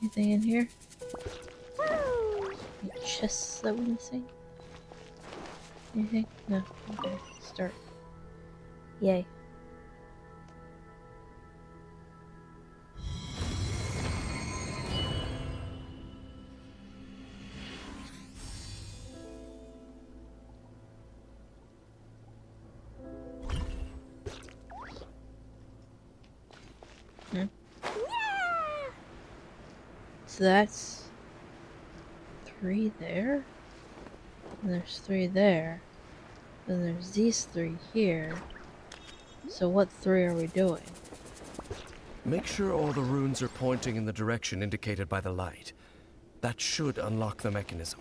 S1: Anything in here? Any chests that we're missing? Anything? No. Okay, start. Yay. So that's 3 there, and there's 3 there, then there's these 3 here. So what 3 are we doing?
S9: Make sure all the runes are pointing in the direction indicated by the light. That should unlock the mechanism.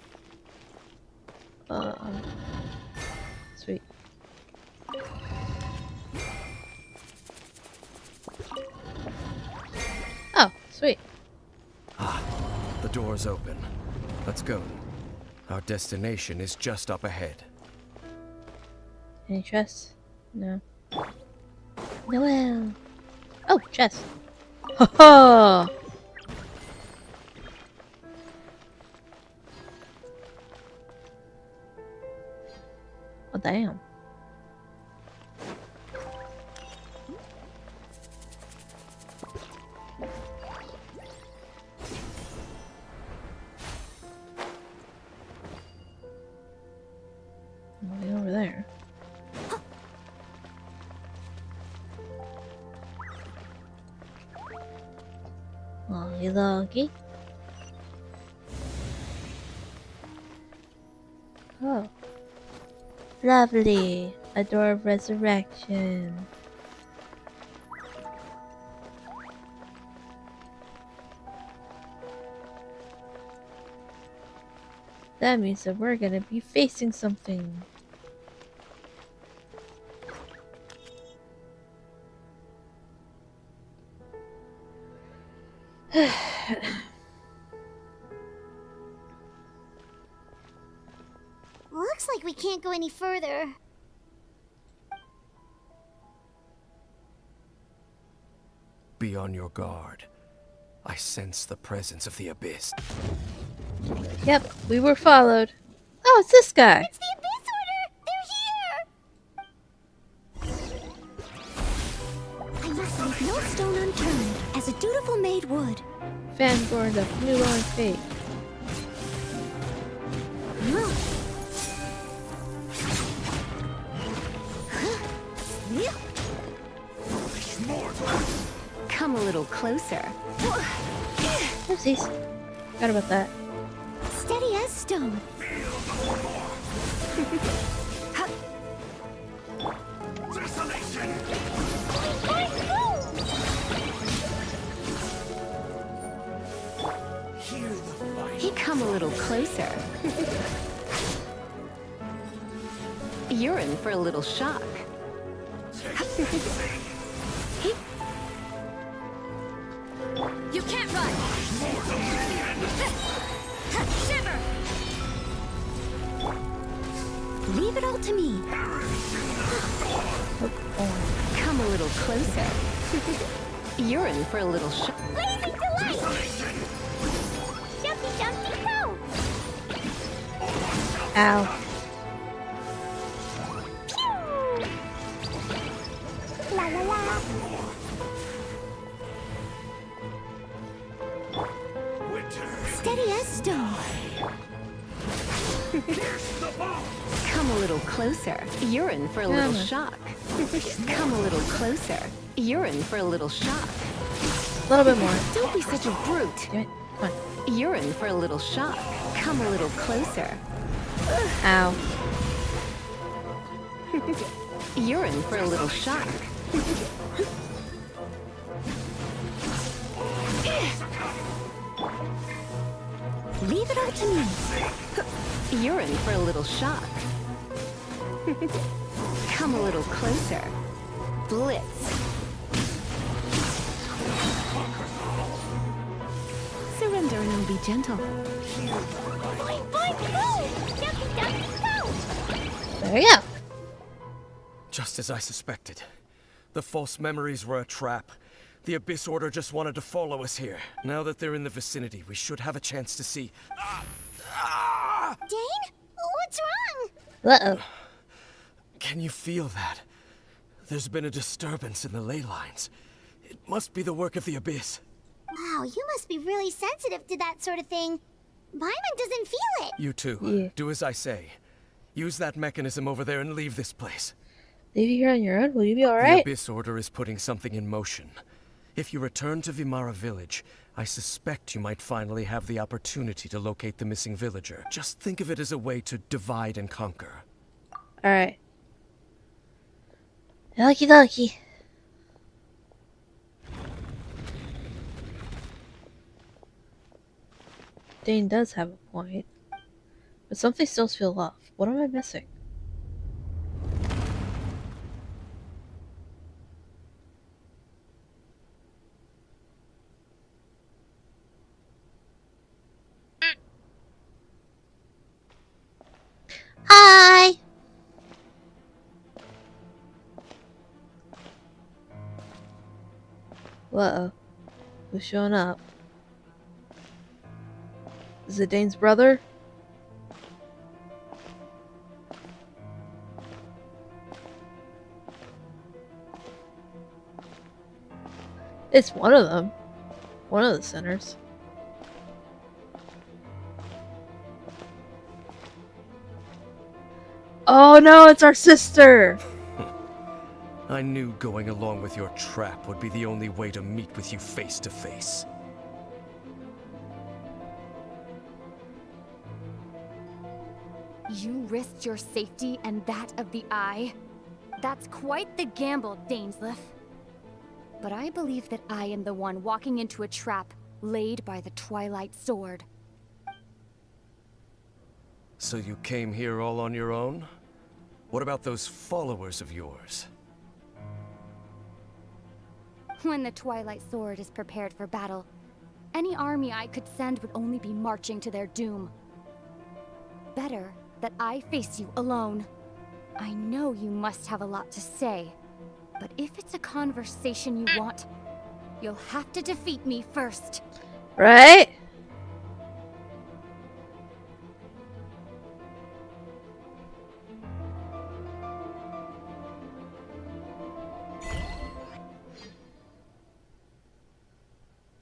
S1: Sweet. Oh, sweet.
S9: The door's open. Let's go. Our destination is just up ahead.
S1: Any chests? No. Noel! Oh, chest! Ho ho! Oh, damn. Nothing over there. Loggy loggy. Oh. Lovely. A door of resurrection. That means that we're gonna be facing something.
S3: Looks like we can't go any further.
S9: Be on your guard. I sense the presence of the abyss.
S1: Yep, we were followed. Oh, it's this guy.
S3: It's the Abyss Order! They're here! I must leave no stone unturned, as a dutiful maid would.
S1: Fangorn of New Long Fate.
S10: Come a little closer.
S1: Oopsies. Forgot about that.
S3: Steady as stone.
S10: Hey, come a little closer. You're in for a little shock. Hey.
S6: You can't run! Shiver!
S3: Leave it all to me.
S10: Come a little closer. You're in for a little shock.
S3: Blazing delight! Jumpy, jumpy, go!
S1: Ow.
S3: Pew! La la la. Steady as stone.
S10: Come a little closer. You're in for a little shock. Come a little closer. You're in for a little shock.
S1: A little bit more.
S10: Don't be such a brute.
S1: Damn it. Come on.
S10: You're in for a little shock. Come a little closer.
S1: Ow.
S10: You're in for a little shock.
S3: Leave it all to me.
S10: You're in for a little shock. Come a little closer. Blitz. Surrender and I'll be gentle.
S3: Boing, boing, go! Jumpy, jumpy, go!
S1: There we go.
S9: Just as I suspected. The false memories were a trap. The Abyss Order just wanted to follow us here. Now that they're in the vicinity, we should have a chance to see...
S3: Dane? What's wrong?
S1: Uh-oh.
S9: Can you feel that? There's been a disturbance in the ley lines. It must be the work of the Abyss.
S3: Wow, you must be really sensitive to that sort of thing. Paimon doesn't feel it.
S9: You too.
S1: Yeah.
S9: Do as I say. Use that mechanism over there and leave this place.
S1: Leave you here on your own? Will you be
S9: The
S1: alright?
S9: Abyss Order is putting something in motion. If you return to Vimara Village, I suspect you might finally have the opportunity to locate the missing villager. Just think of it as a way to divide and conquer.
S1: Alright. Okie dokie. Dane does have a point. But something still feels off. What am I missing? Hi! Whoa. Who's showing up? Is it Dane's brother? It's one of them. One of the sinners. Oh no, it's our sister!
S9: I knew going along with your trap would be the only way to meet with you face to face.
S6: You risked your safety and that of the Eye? That's quite the gamble, Dainsleif. But I believe that I am the one walking into a trap laid by the Twilight Sword.
S9: So you came here all on your own? What about those followers of yours?
S6: When the Twilight Sword is prepared for battle, any army I could send would only be marching to their doom. Better that I face you alone. I know you must have a lot to say, but if it's a conversation you want, you'll have to defeat me first.
S1: Right?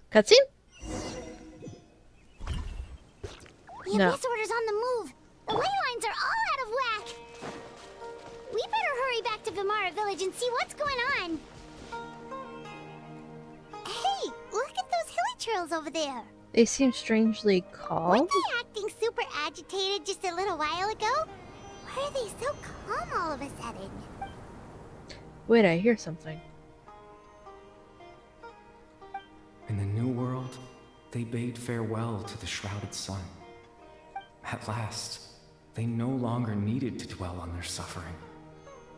S1: Cutscene?
S3: The
S1: No.
S3: Abyss Order's on the move. The ley lines are all out of whack. We better hurry back to Vimara Village and see what's going on. Hey, look at those hilly trails over there.
S1: They seem strangely calm.
S3: Weren't they acting super agitated just a little while ago? Why are they so calm all of a sudden?
S1: Wait, I hear something.
S11: In the new world, they bade farewell to the shrouded sun. At last, they no longer needed to dwell on their suffering,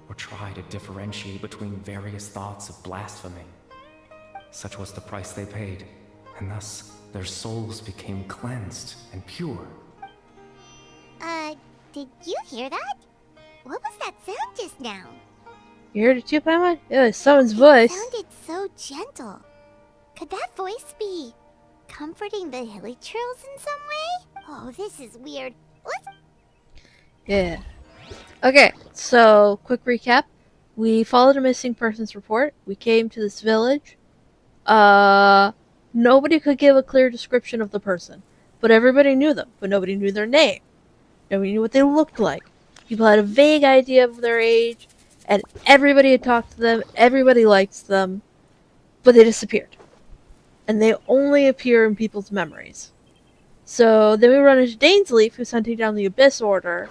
S11: or try to differentiate between various thoughts of blasphemy. Such was the price they paid, and thus their souls became cleansed and pure.
S3: Did you hear that? What was that sound just now?
S1: You heard it too, Paimon? It was someone's voice.
S3: It sounded so gentle. Could that voice be comforting the hilichurls in some way? Oh, this is weird. Let's...
S1: Yeah. Okay, so quick recap. We followed a missing persons report. We came to this village. Nobody could give a clear description of the person, but everybody knew them, but nobody knew their name. Nobody knew what they looked like. People had a vague idea of their age, and everybody had talked to them, everybody likes them, but they disappeared. And they only appear in people's memories. So then we run into Dainsleif, who's hunting down the Abyss Order,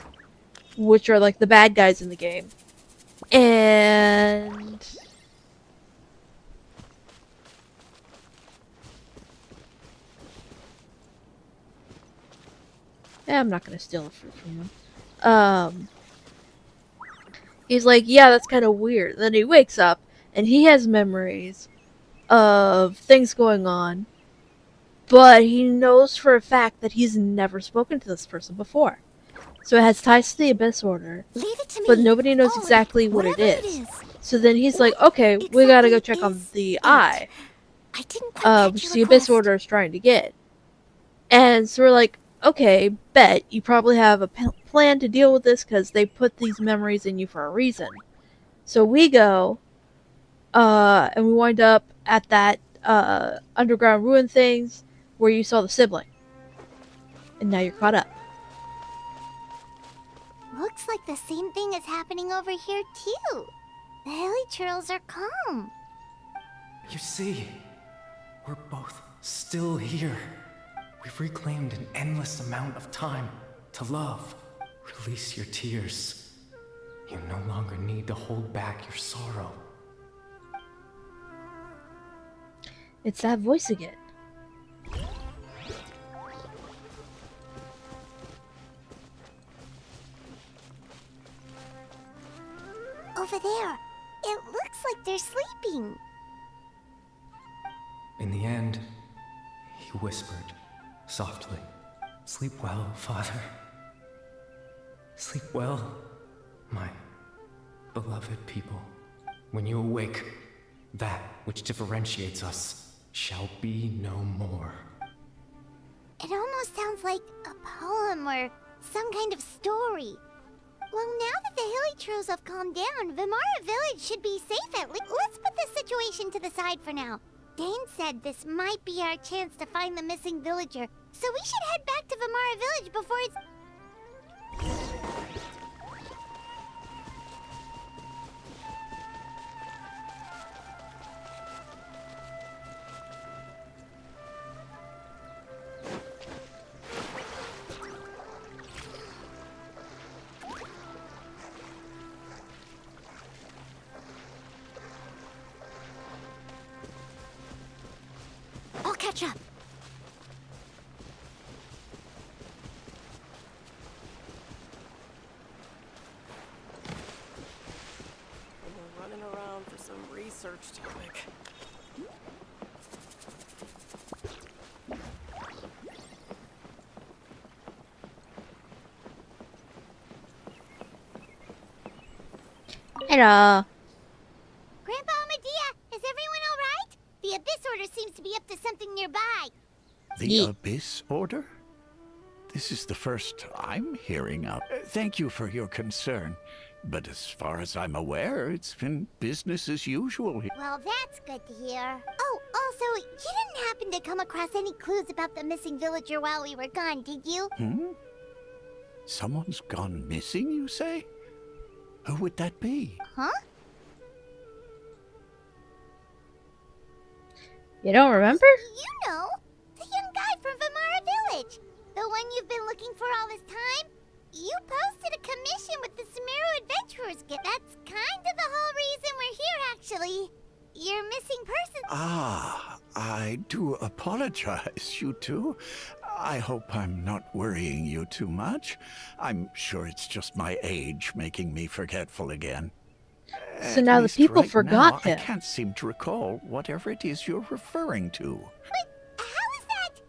S1: which are like the bad guys in the game. And... yeah, I'm not gonna steal the fruit from him. He's like, yeah, that's kind of weird. Then he wakes up, and he has memories of things going on, but he knows for a fact that he's never spoken to this person before. So it has ties to the Abyss Order, but nobody knows exactly what it is. So then he's like, okay, we gotta go check on the eye, which the Abyss Order is trying to get. And so we're like, okay, bet you probably have a plan to deal with this because they put these memories in you for a reason. So we go, and we wind up at that underground ruin things where you saw the sibling. And now you're caught up.
S3: Looks like the same thing is happening over here too. The hilichurls are calm.
S11: You see, we're both still here. We've reclaimed an endless amount of time to love. Release your tears. You no longer need to hold back your sorrow.
S1: It's that voice again.
S3: Over there. It looks like they're sleeping.
S11: In the end, he whispered softly, "Sleep well, Father. Sleep well, my beloved people. When you awake, that which differentiates us shall be no more."
S3: It almost sounds like a poem or some kind of story. Well, now that the hilichurls have calmed down, Vimara Village should be safe at least. Let's put this situation to the side for now. Dane said this might be our chance to find the missing villager, so we should head back to Vimara Village before it's... I'll catch up.
S12: We're running around for some research topic.
S1: Hello.
S3: Grandpa Medea, is everyone all right? The Abyss Order seems to be up to something nearby.
S5: The Abyss Order? This is the first I'm hearing of. Thank you for your concern. But as far as I'm aware, it's been business as usual here.
S3: Well, that's good to hear. Oh, also, you didn't happen to come across any clues about the missing villager while we were gone, did you?
S5: Someone's gone missing, you say? Who would that be?
S3: Huh?
S1: You don't remember?
S3: You know, the young guy from one you've been looking for all this time? You posted a commission with the Xeerow Adventurers Guild. That's kind of the whole reason we're here, actually. You're missing persons.
S5: Ah, I do apologize, you two. I hope I'm not worrying you too much. I'm sure it's just my age making me forgetful again.
S1: So now the
S5: least
S1: people
S5: right
S1: forgot
S5: now,
S1: him.
S5: I can't seem to recall whatever it is you're referring to.
S3: But how is that?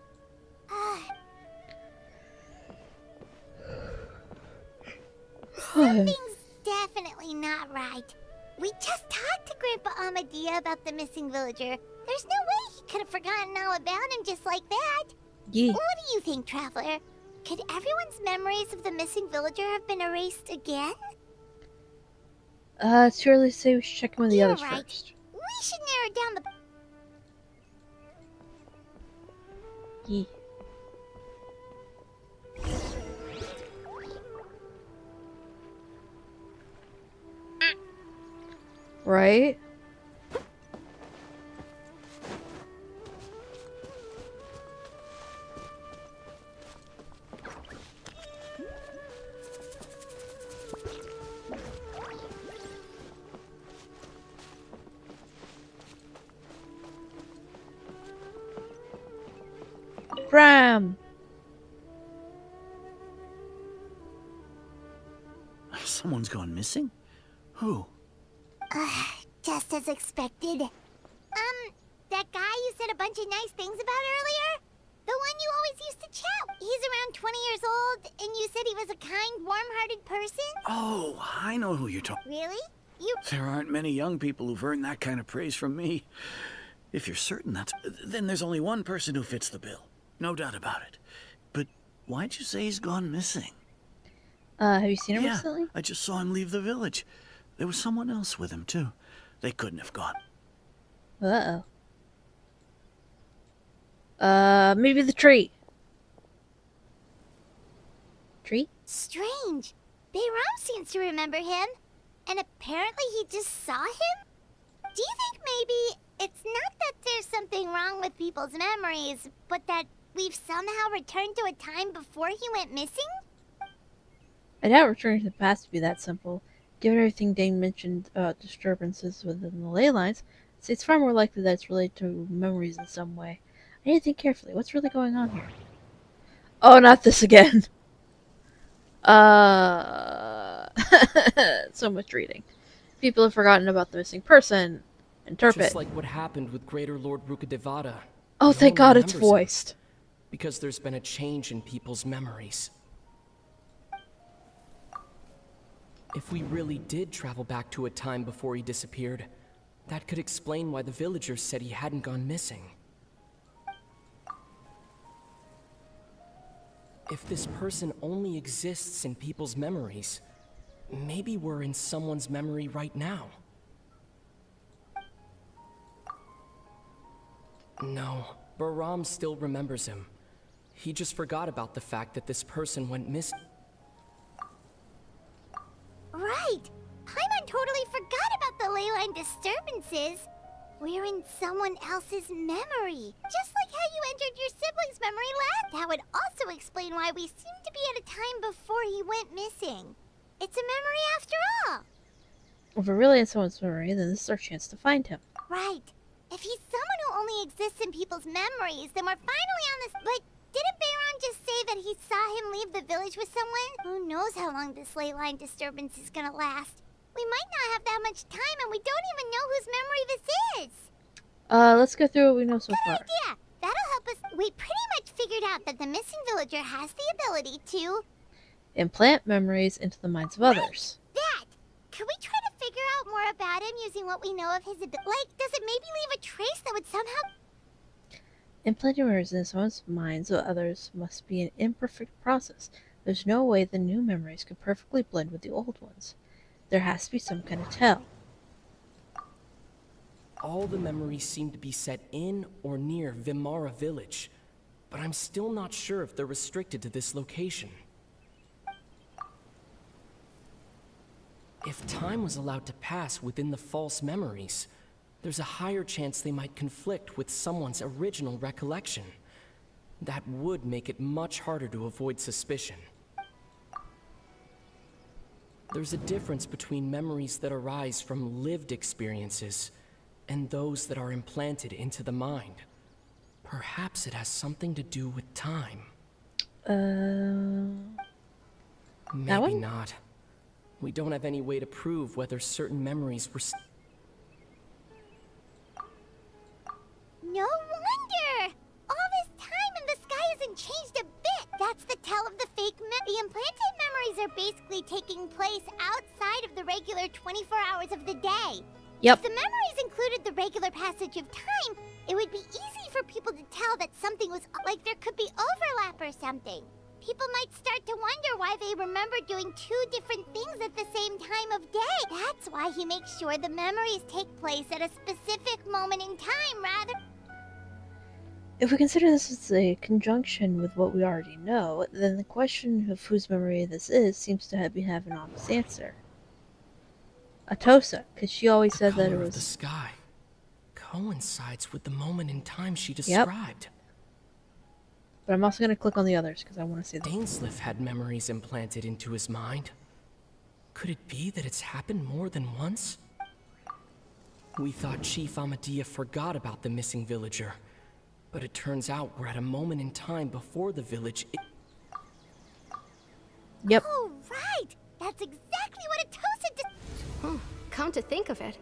S3: Something's definitely not right. We just talked to Grandpa Amadea about the missing villager. There's no way he could have forgotten all about him just like that.
S1: Yeah.
S3: What do you think, Traveler? Could everyone's memories of the missing villager have been erased again?
S1: It's too early to say. We should check in with the
S3: You're
S1: others
S3: right.
S1: first.
S3: We should narrow down the...
S1: Yeah. Right? Bram!
S4: Someone's gone missing? Who?
S3: Just as expected. That guy you said a bunch of nice things about earlier? The one you always used to chat. He's around 20 years old, and you said he was a kind, warm-hearted person?
S4: Oh, I know who you're talking.
S3: Really? You...
S4: There aren't many young people who've earned that kind of praise from me. If you're certain that's... Then there's only one person who fits the bill. No doubt about it. But why'd you say he's gone missing?
S1: Have you seen him
S4: Yeah,
S1: recently?
S4: I just saw him leave the village. There was someone else with him, too. They couldn't have gone.
S1: Uh-oh. Maybe the tree. Tree?
S3: Strange. Bayram seems to remember him. And apparently he just saw him? Do you think maybe it's not that there's something wrong with people's memories, but that we've somehow returned to a time before he went missing?
S1: I doubt returning to the past would be that simple. Given everything Dane mentioned about disturbances within the ley lines, it's far more likely that it's related to memories in some way. I need to think carefully. What's really going on here? Oh, not this again. So much reading. People have forgotten about the missing person. Interpret.
S13: Just like what happened with Greater Lord Rukadevada.
S1: Oh, thank God it's
S13: remembers him.
S1: voiced.
S13: Because there's been a change in people's memories. If we really did travel back to a time before he disappeared, that could explain why the villagers said he hadn't gone missing. If this person only exists in people's memories, maybe we're in someone's memory right now. No, Bahram still remembers him. He just forgot about the fact that this person went missing.
S3: Right. Paimon totally forgot about the ley line disturbances. We're in someone else's memory. Just like how you entered your sibling's memory last. That would also explain why we seem to be at a time before he went missing. It's a memory after all.
S1: If we're really in someone's memory, then this is our chance to find him.
S3: Right. If he's someone who only exists in people's memories, then we're finally on this... But didn't Bayron just say that he saw him leave the village with someone? Who knows how long this ley line disturbance is gonna last? We might not have that much time, and we don't even know whose memory this is.
S1: Let's go through what we know so far.
S3: Good idea. That'll help us. We pretty much figured out that the missing villager has the ability to...
S1: Implant memories into the minds of others.
S3: That! Could we try to figure out more about him using what we know of his ability? Like, does it maybe leave a trace that would somehow...
S1: Implanting memories in someone's minds of others must be an imperfect process. There's no way the new memories could perfectly blend with the old ones. There has to be some kind of tell.
S13: All the memories seem to be set in or near Vimara village, but I'm still not sure if they're restricted to this location. If time was allowed to pass within the false memories, there's a higher chance they might conflict with someone's original recollection. That would make it much harder to avoid suspicion. There's a difference between memories that arise from lived experiences and those that are implanted into the mind. Perhaps it has something to do with time. Maybe not. We don't have any way to prove whether certain memories were...
S3: No wonder! All this time and the sky hasn't changed a bit! That's the tell of the fake The implanted memories are basically taking place outside of the regular 24 hours of the day.
S1: Yep.
S3: If the memories included the regular passage of time, it would be easy for people to tell that something was... like there could be overlap or something. People might start to wonder why they remember doing two different things at the same time of day. That's why he makes sure the memories take place at a specific moment in time rather...
S1: If we consider this as a conjunction with what we already know, then the question of whose memory this is seems to have an obvious answer. Atosa, because she always said that it was...
S13: The sky coincides with the moment in time she described.
S1: Yep. But I'm also going to click on the others because I want to see them.
S13: Dainsleif had memories implanted into his mind. Could it be that it's happened more than once? We thought Chief Amadea forgot about the missing villager, but it turns out we're at a moment in time before the village...
S1: Yep.
S3: Oh, right! That's exactly what Atosa did!
S6: Oh, come to think of it,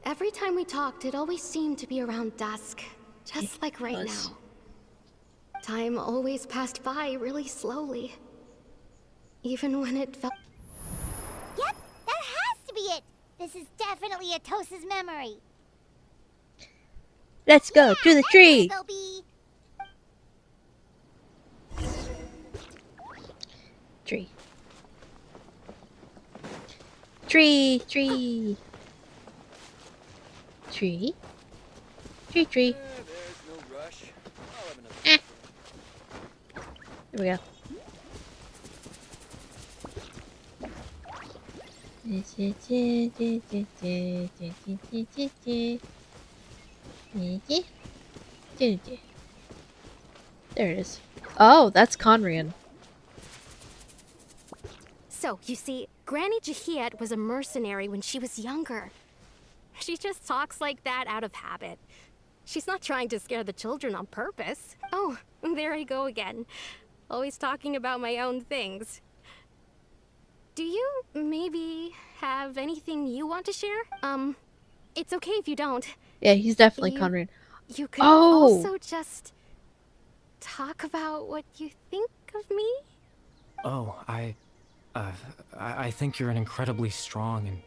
S6: every time we talked, it always seemed to be around dusk. Just like right now. Time always passed by really slowly. Even when it felt...
S3: Yep, that has to be it! This is definitely Atosa's memory.
S1: Let's go to the tree!
S3: They'll be...
S1: Tree. Tree, tree. Tree. Tree, tree.
S8: There's no rush. I'll have another.
S1: Here we go. There it is. Oh, that's Conrian.
S6: So, you see, Granny Jahiet was a mercenary when she was younger. She just talks like that out of habit. She's not trying to scare the children on purpose. Oh, there I go again. Always talking about my own things. Do you maybe have anything you want to share? It's okay if you don't.
S1: Yeah, he's definitely Conrian.
S6: You could also just talk about what you think of me?
S11: Oh, I think you're an incredibly strong and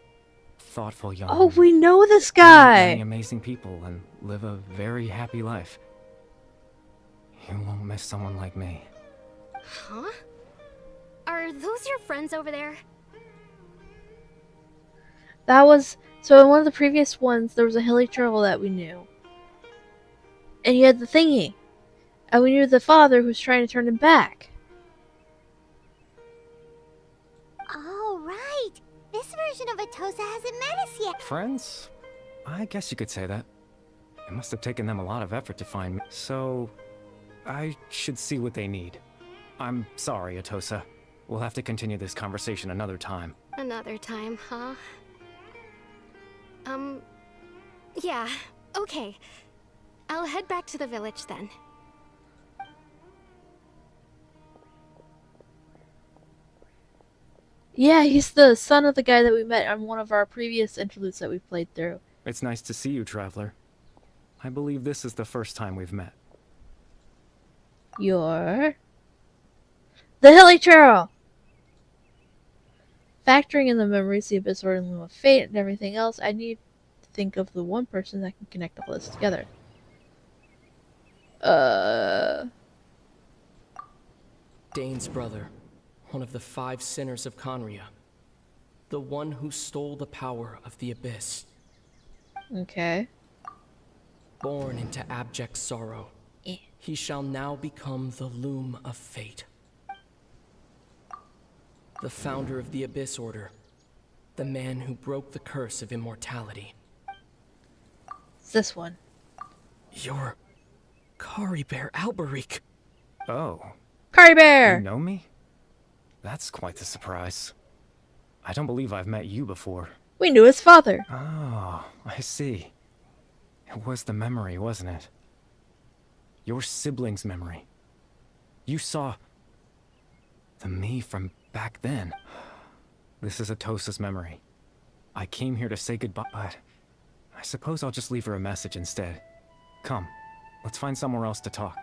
S11: thoughtful young
S1: Oh,
S11: woman.
S1: we know this
S11: You meet
S1: guy!
S11: many amazing people and live a very happy life. You won't miss someone like me.
S6: Huh? Are those your friends over there?
S1: That was... So in one of the previous ones, there was a hilly turtle that we knew. And he had the thingy. And we knew the father who was trying to turn him back.
S3: Oh, right! This version of Atosa hasn't met us yet.
S11: Friends? I guess you could say that. It must have taken them a lot of effort to find me. So, I should see what they need. I'm sorry, Atosa. We'll have to continue this conversation another time.
S6: Another time, huh? Yeah, okay. I'll head back to the village then.
S1: Yeah, he's the son of the guy that we met on one of our previous interludes that we played through.
S11: It's nice to see you, Traveler. I believe this is the first time we've met.
S1: You're... the hilly turtle! Factoring in the memories, the abyss or in lieu of fate, and everything else, I need to think of the one person that can connect all this together.
S13: Dane's brother, one of the 5 sinners of Conria. The one who stole the power of the abyss.
S1: Okay.
S13: Born into abject sorrow, he shall now become the loom of fate. The founder of the Abyss Order. The man who broke the curse of immortality.
S1: It's this one.
S13: You're... Kari Bear Alberic.
S11: Oh.
S1: Curry
S11: You
S1: Bear!
S11: know me? That's quite the surprise. I don't believe I've met you before.
S1: We knew his father.
S11: Oh, I see. It was the memory, wasn't it? Your sibling's memory. You saw the me from back then. This is Atosa's memory. I came here to say goodbye, but I suppose I'll just leave her a message instead. Come, let's find somewhere else to talk.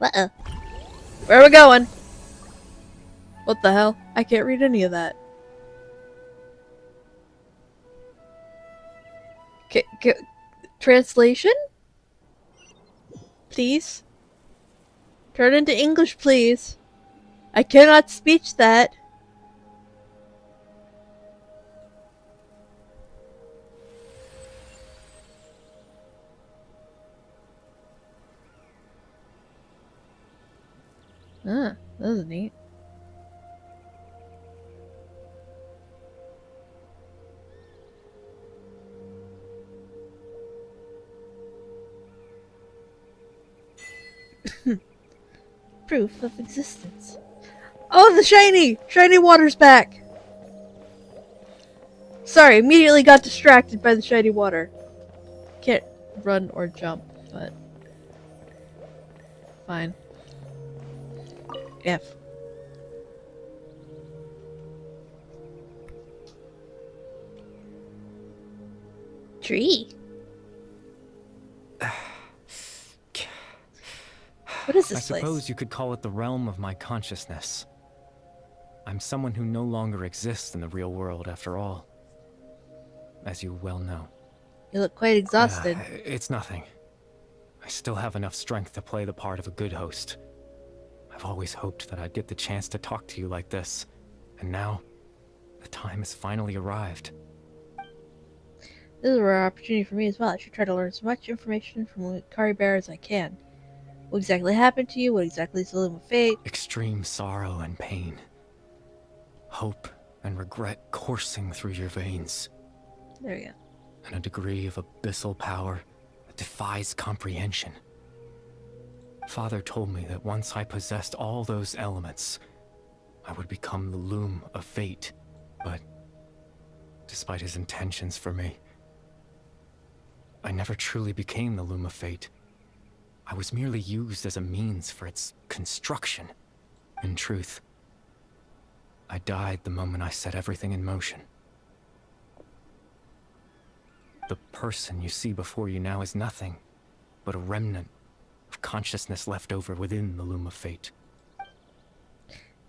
S1: Uh-oh. Where are we going? What the hell? I can't read any of that. Translation? Please? Turn into English, please. I cannot speech that. Ah, that was neat. Proof of existence. Oh, the shiny! Shiny water's back! Sorry, immediately got distracted by the shiny water. Can't run or jump, but... fine. F. Tree. What is this
S11: I suppose
S1: place?
S11: you could call it the realm of my consciousness. I'm someone who no longer exists in the real world, after all. As you well know.
S1: You look quite exhausted.
S11: It's nothing. I still have enough strength to play the part of a good host. I've always hoped that I'd get the chance to talk to you like this. And now, the time has finally arrived.
S1: This is a rare opportunity for me as well. I should try to learn as much information from Curry Bear as I can. What exactly happened to you? What exactly is the Loom of Fate?
S11: Extreme sorrow and pain. Hope and regret coursing through your veins.
S1: There we go.
S11: And a degree of abyssal power that defies comprehension. Father told me that once I possessed all those elements, I would become the Loom of Fate. But, despite his intentions for me, I never truly became the Loom of Fate. I was merely used as a means for its construction. In truth, I died the moment I set everything in motion. The person you see before you now is nothing but a remnant of consciousness left over within the Loom of Fate.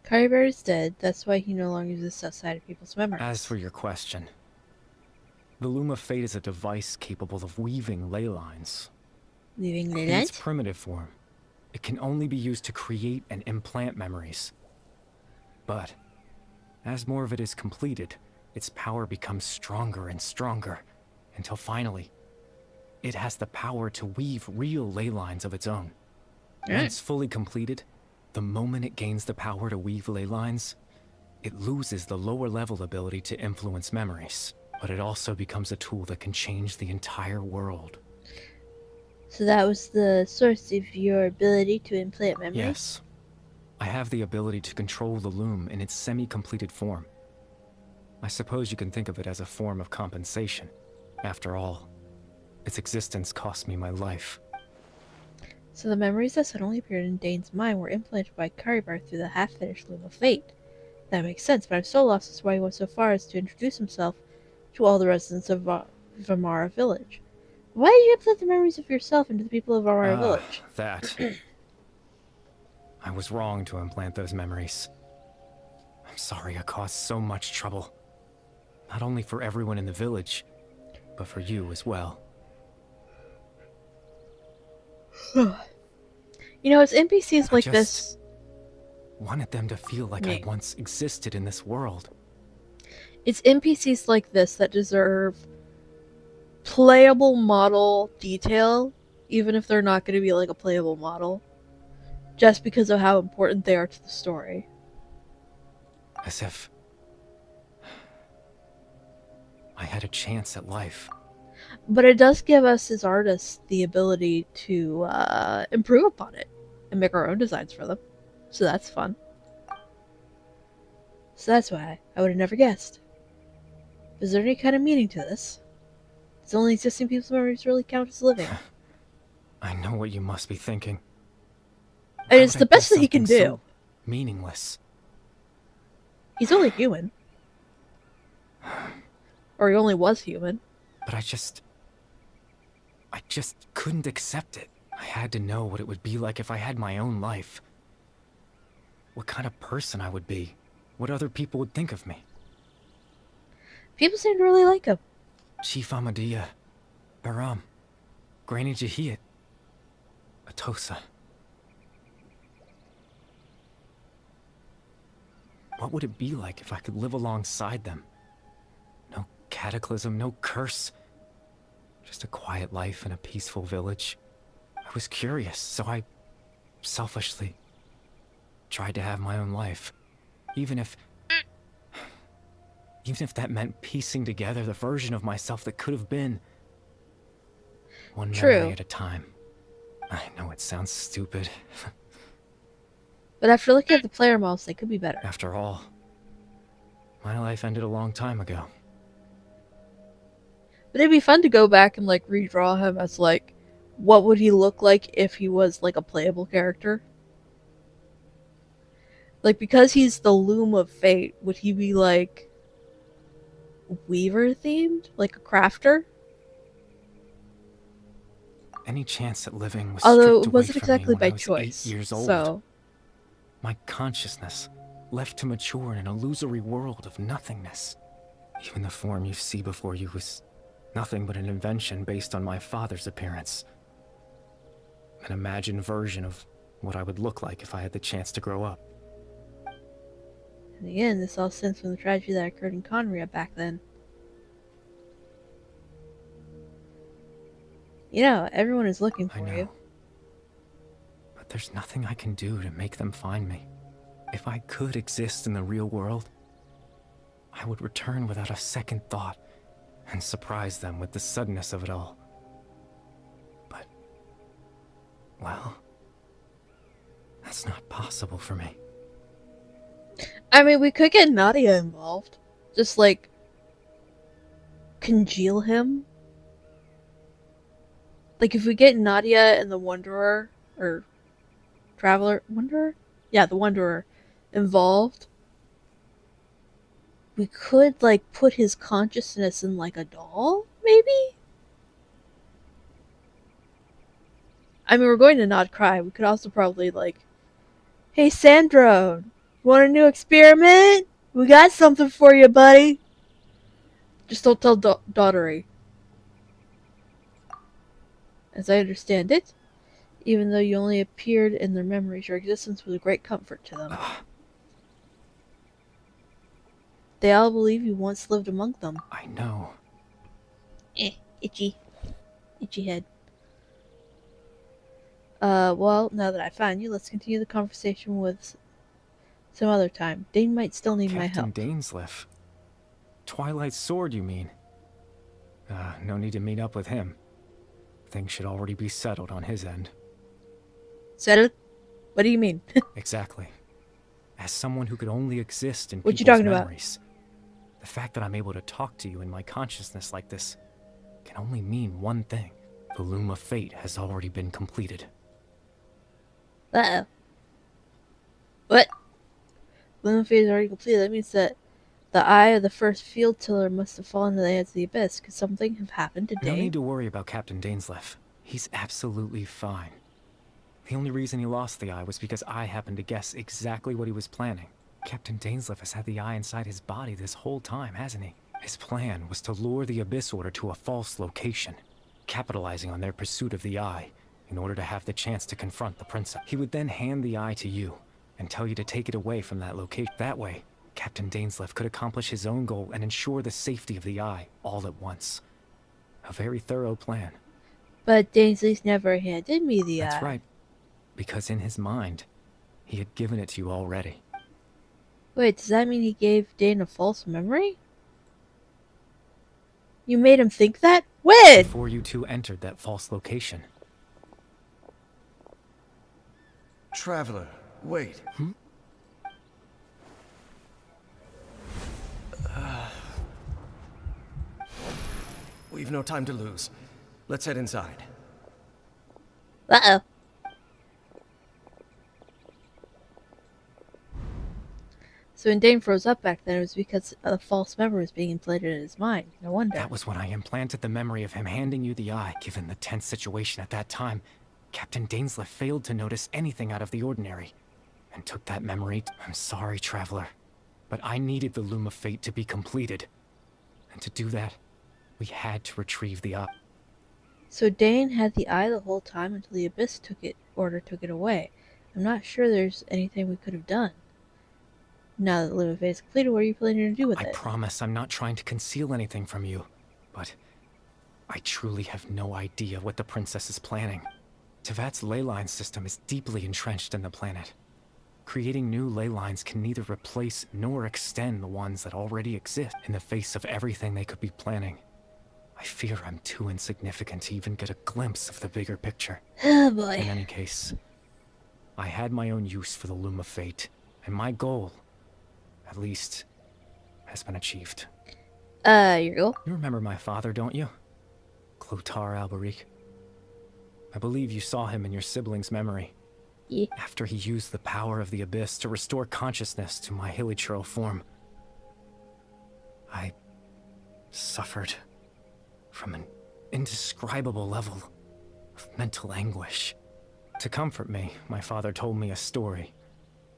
S1: Curry Bear is dead. That's why he no longer exists outside of people's memories.
S11: As for your question, the Loom of Fate is a device capable of weaving ley lines.
S1: Leaving
S11: In
S1: Leyland?
S11: its primitive form, it can only be used to create and implant memories. But, as more of it is completed, its power becomes stronger and stronger, until finally, it has the power to weave real ley lines of its own. Once fully completed, the moment it gains the power to weave ley lines, it loses the lower level ability to influence memories. But it also becomes a tool that can change the entire world.
S1: So that was the source of your ability to implant memories?
S11: Yes. I have the ability to control the Loom in its semi-completed form. I suppose you can think of it as a form of compensation. After all, its existence cost me my life.
S1: So the memories that suddenly appeared in Dane's mind were implanted by Curry Bear through the half-finished Loom of Fate. That makes sense, but I'm so lost as to why he went so far as to introduce himself to all the residents of Vamara Village. Why did you implant the memories of yourself into the people of Vamara Village?
S11: That. I was wrong to implant those memories. I'm sorry I caused so much trouble. Not only for everyone in the village, but for you as well.
S1: You know, it's NPCs like this.
S11: Wanted them to feel like I once existed in this world.
S1: It's NPCs like this that deserve playable model detail, even if they're not going to be like a playable model, just because of how important they are to the story.
S11: As if I had a chance at life.
S1: But it does give us as artists the ability to improve upon it and make our own designs for them. So that's fun. So that's why I would have never guessed. Is there any kind of meaning to this? Does only existing people's memories really count as living?
S11: I know what you must be thinking.
S1: And
S11: Why
S1: it's
S11: would
S1: the
S11: I do
S1: best that he can
S11: something
S1: do.
S11: so meaningless.
S1: He's only human. Or he only was human.
S11: But I just couldn't accept it. I had to know what it would be like if I had my own life. What kind of person I would be. What other people would think of me.
S1: People seem to really like him.
S11: Chief Amadia, Baram, Granny Jahiyat, Atosa. What would it be like if I could live alongside them? No cataclysm, no curse. Just a quiet life in a peaceful village. I was curious, so I selfishly tried to have my own life. Even if that meant piecing together the version of myself that could have been. One memory at a time. I know it sounds stupid.
S1: But after looking at the player models, they could be better.
S11: After all, my life ended a long time ago.
S1: But it'd be fun to go back and like redraw him as like, what would he look like if he was like a playable character? Like, because he's the Loom of Fate, would he be like Weaver themed? Like a crafter?
S11: Any chance at living was
S1: Although
S11: stripped
S1: it
S11: away
S1: wasn't
S11: from
S1: exactly
S11: me when
S1: by
S11: I was
S1: choice.
S11: 8 years old.
S1: So
S11: my consciousness left to mature in an illusory world of nothingness. Even the form you see before you was nothing but an invention based on my father's appearance. An imagined version of what I would look like if I had the chance to grow up.
S1: in the end, this all stems from the tragedy that occurred in Conria back then. You know, everyone is looking for you.
S11: But there's nothing I can do to make them find me. If I could exist in the real world, I would return without a second thought and surprise them with the suddenness of it all. But, well, that's not possible for me.
S1: I mean, we could get Nadia involved. Just like congeal him. Like if we get Nadia and the Wanderer or Wanderer? Yeah, the Wanderer involved. We could like put his consciousness in like a doll, maybe? I mean, we're going to not cry. We could also probably like, hey Sandro, want a new experiment? We got something for you, buddy. Just don't tell Daughtery. As I understand it, even though you only appeared in their memories, your existence was a great comfort to them. They all believe you once lived among them.
S11: I know.
S1: Itchy. Itchy head. Well, now that I found you, let's continue the conversation with some other time. Dane might still need my help.
S11: Captain Dainsleif. Twilight's sword, you mean? No need to meet up with him. Things should already be settled on his end.
S1: Settled? What do you mean?
S11: Exactly. As someone who could only exist in
S1: What you
S11: people's
S1: talking about?
S11: memories, the fact that I'm able to talk to you in my consciousness like this can only mean one thing. The Loom of Fate has already been completed.
S1: Uh-oh. What? Loom of Fate is already completed. That means that the eye of the first field tiller must have fallen into the hands of the Abyss. Could something have happened today?
S11: No need to worry about Captain Dainsleif. He's absolutely fine. The only reason he lost the eye was because I happened to guess exactly what he was planning. Captain Dainsleif has had the eye inside his body this whole time, hasn't he? His plan was to lure the Abyss Order to a false location, capitalizing on their pursuit of the eye in order to have the chance to confront the princess. He would then hand the eye to you and tell you to take it away from that location. That way, Captain Dainsleif could accomplish his own goal and ensure the safety of the eye all at once. A very thorough plan.
S1: But Dainsleif's never handed me the eye.
S11: That's right. Because in his mind, he had given it to you already.
S1: Wait, does that mean he gave Dane a false memory? You made him think that? When?
S11: Before you two entered that false location.
S9: Traveler, wait. We've no time to lose. Let's head inside.
S1: Uh-oh. So when Dane froze up back then, it was because a false memory was being implanted in his mind. No wonder.
S11: That was when I implanted the memory of him handing you the eye. Given the tense situation at that time, Captain Dainsleif failed to notice anything out of the ordinary, and took that memory. I'm sorry, Traveler, but I needed the Loom of Fate to be completed. And to do that, we had to retrieve the eye.
S1: So Dane had the eye the whole time until the Abyss took it away. I'm not sure there's anything we could have done. Now that the Loom of Fate is completed, what are you planning to do with it?
S11: I promise I'm not trying to conceal anything from you, but I truly have no idea what the princess is planning. Tevat's ley line system is deeply entrenched in the planet. Creating new ley lines can neither replace nor extend the ones that already exist. In the face of everything they could be planning, I fear I'm too insignificant to even get a glimpse of the bigger picture.
S1: Oh boy.
S11: In any case, I had my own use for the Loom of Fate, and my goal, at least, has been achieved.
S1: Your goal?
S11: You remember my father, don't you? Clotar Alberic. I believe you saw him in your sibling's memory.
S1: Yeah.
S11: After he used the power of the Abyss to restore consciousness to my hilichurl form, I suffered from an indescribable level of mental anguish. To comfort me, my father told me a story,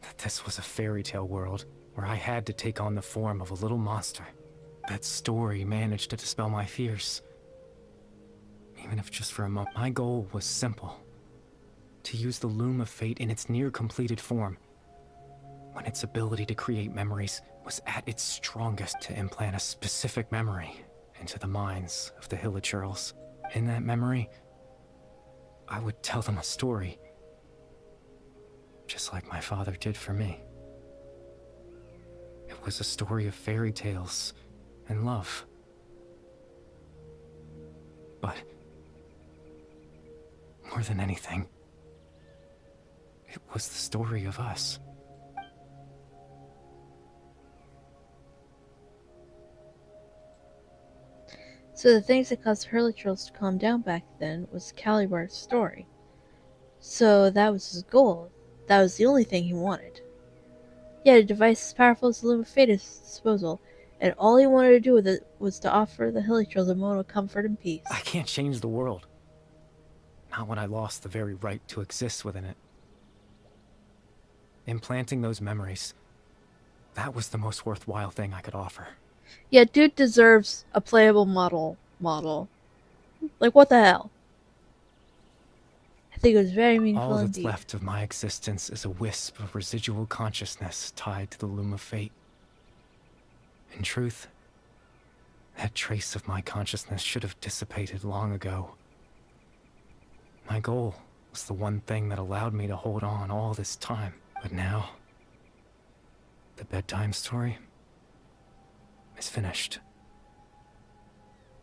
S11: that this was a fairy tale world where I had to take on the form of a little monster. That story managed to dispel my fears. Even if just for a moment. My goal was simple. To use the Loom of Fate in its near-completed form, when its ability to create memories was at its strongest, to implant a specific memory into the minds of the hilichurls. In that memory, I would tell them a story, just like my father did for me. It was a story of fairy tales and love. But more than anything, it was the story of us.
S1: So the things that caused hilichurls to calm down back then was Calibar's story. So that was his goal. That was the only thing he wanted. He had a device as powerful as the Loom of Fate at his disposal, and all he wanted to do with it was to offer the hilichurls a moment of comfort and peace.
S11: I can't change the world. Not when I lost the very right to exist within it. Implanting those memories, that was the most worthwhile thing I could offer.
S1: Yeah, dude deserves a playable model. Like, what the hell? I think it was very meaningful
S11: All that's
S1: indeed.
S11: left of my existence is a wisp of residual consciousness tied to the Loom of Fate. In truth, that trace of my consciousness should have dissipated long ago. My goal was the one thing that allowed me to hold on all this time. But now, the bedtime story is finished.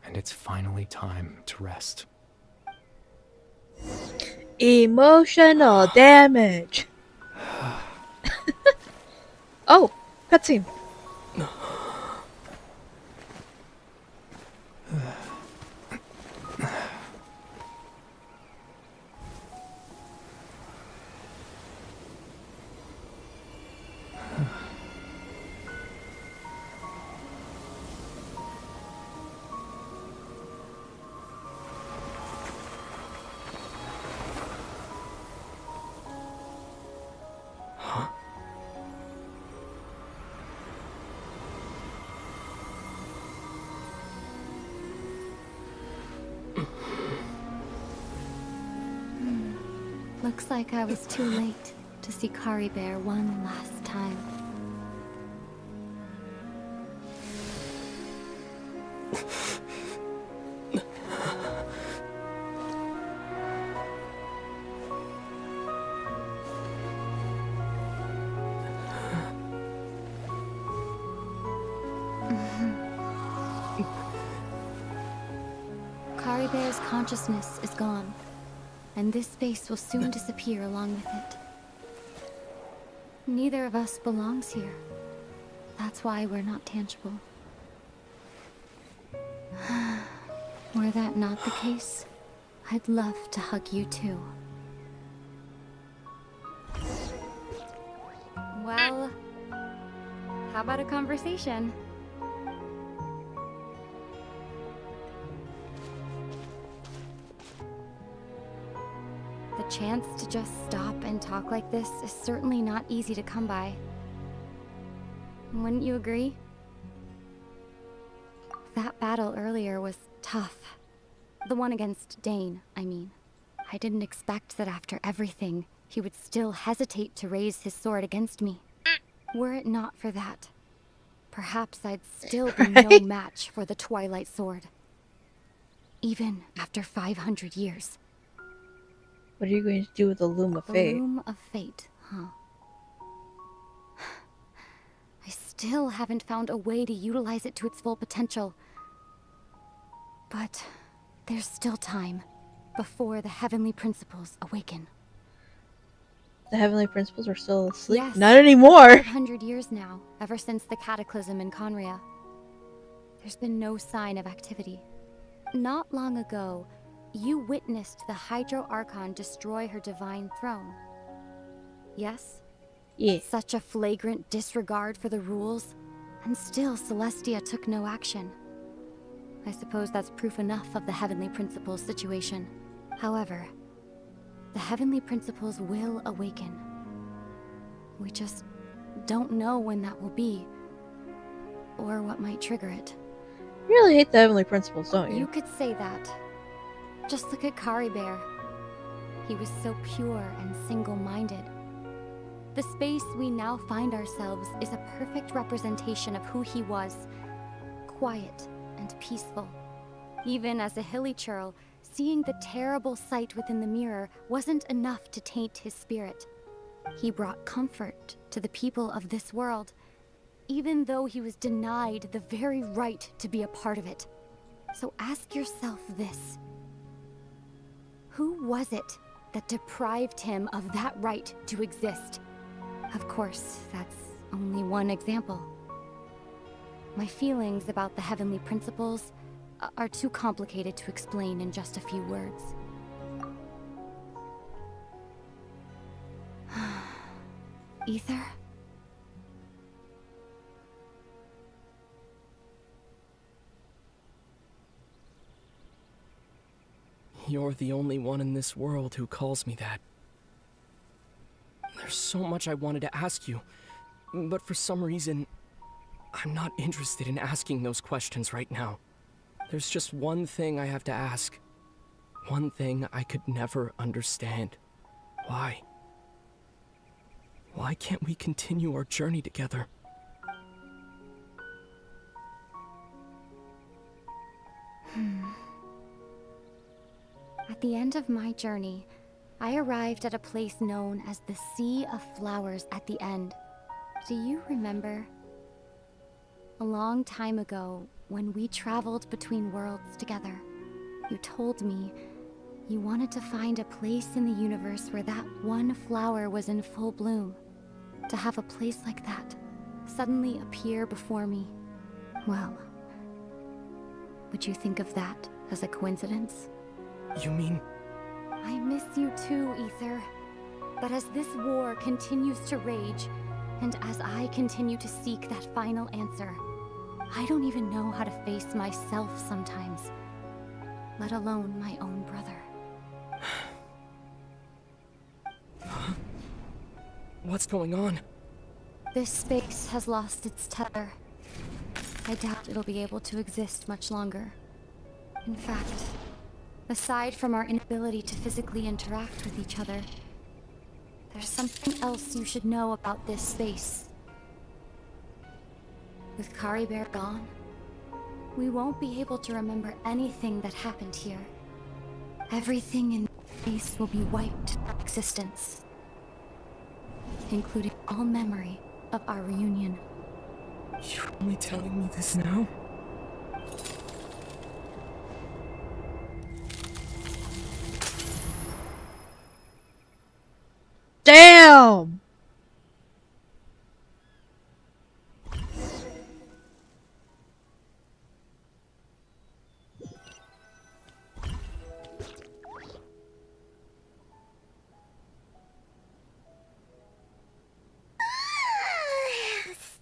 S11: And it's finally time to rest.
S1: Emotional damage. Oh, cutscene.
S6: Looks like I was too late to see Kari Bear one last time. consciousness is gone, and this space will soon disappear along with it. Neither of us belongs here. That's why we're not tangible. Were that not the case, I'd love to hug you too. Well, how about a conversation? The chance to just stop and talk like this is certainly not easy to come by. Wouldn't you agree? That battle earlier was tough. The one against Dane, I mean. I didn't expect that after everything, he would still hesitate to raise his sword against me. Were it not for that, perhaps I'd still be no match for the Twilight Sword. Even after 500 years.
S1: What are you going to do with the Loom of Fate?
S6: The Loom of Fate, huh? I still haven't found a way to utilize it to its full potential. But there's still time before the Heavenly Principles awaken.
S1: The Heavenly Principles are still asleep?
S6: Yes.
S1: Not anymore!
S6: 500 years now, ever since the cataclysm in Conria. There's been no sign of activity. Not long ago, you witnessed the Hydro Archon destroy her divine throne. Yes?
S1: Yeah.
S6: Such a flagrant disregard for the rules, and still Celestia took no action. I suppose that's proof enough of the Heavenly Principles situation. However, the Heavenly Principles will awaken. We just don't know when that will be, or what might trigger it.
S1: You really hate the Heavenly Principles, don't you?
S6: You could say that. Just look at Kari Bear. He was so pure and single-minded. The space we now find ourselves is a perfect representation of who he was. Quiet and peaceful. Even as a hilly churl, seeing the terrible sight within the mirror wasn't enough to taint his spirit. He brought comfort to the people of this world, even though he was denied the very right to be a part of it. So ask yourself this. Who was it that deprived him of that right to exist? Of course, that's only one example. My feelings about the Heavenly Principles are too complicated to explain in just a few words. Ether?
S13: You're the only one in this world who calls me that. There's so much I wanted to ask you, but for some reason, I'm not interested in asking those questions right now. There's just one thing I have to ask. One thing I could never understand. Why? Why can't we continue our journey together?
S6: At the end of my journey, I arrived at a place known as the Sea of Flowers at the end. Do you remember? A long time ago, when we traveled between worlds together, you told me you wanted to find a place in the universe where that one flower was in full bloom. To have a place like that suddenly appear before me. Well, would you think of that as a coincidence?
S13: You mean...
S6: I miss you too, Ether. But as this war continues to rage, and as I continue to seek that final answer, I don't even know how to face myself sometimes, let alone my own brother.
S13: What's going on?
S6: This space has lost its tether. I doubt it'll be able to exist much longer. In fact, aside from our inability to physically interact with each other, there's something else you should know about this space. With Kari Bear gone, we won't be able to remember anything that happened here. Everything in space will be wiped from existence, including all memory of our reunion.
S13: You're only telling me this now?
S1: Damn!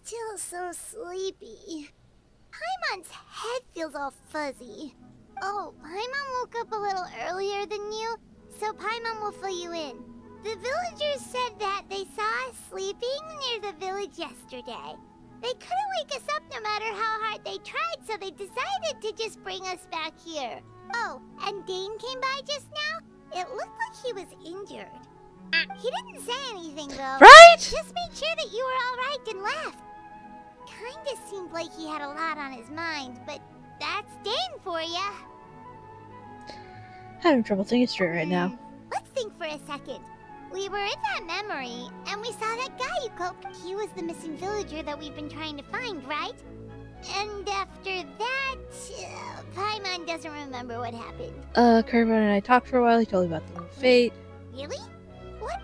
S3: Still so sleepy. Paimon's head feels all fuzzy. Oh, Paimon woke up a little earlier than you, so Paimon will fill you in. The villagers said that they saw us sleeping near the village yesterday. They couldn't wake us up no matter how hard they tried, so they decided to just bring us back here. Oh, and Dane came by just now. It looked like he was injured. He didn't say anything, though.
S1: Right?
S3: Just made sure that you were all right and left. Kinda seemed like he had a lot on his mind, but that's Dane for ya.
S1: Having trouble thinking straight right now.
S3: Let's think for a second. We were in that memory, and we saw that guy you called. He was the missing villager that we've been trying to find, right? And after that, Paimon doesn't remember what happened.
S1: Kermit and I talked for a while. He told me about the little fate.
S3: Really? What?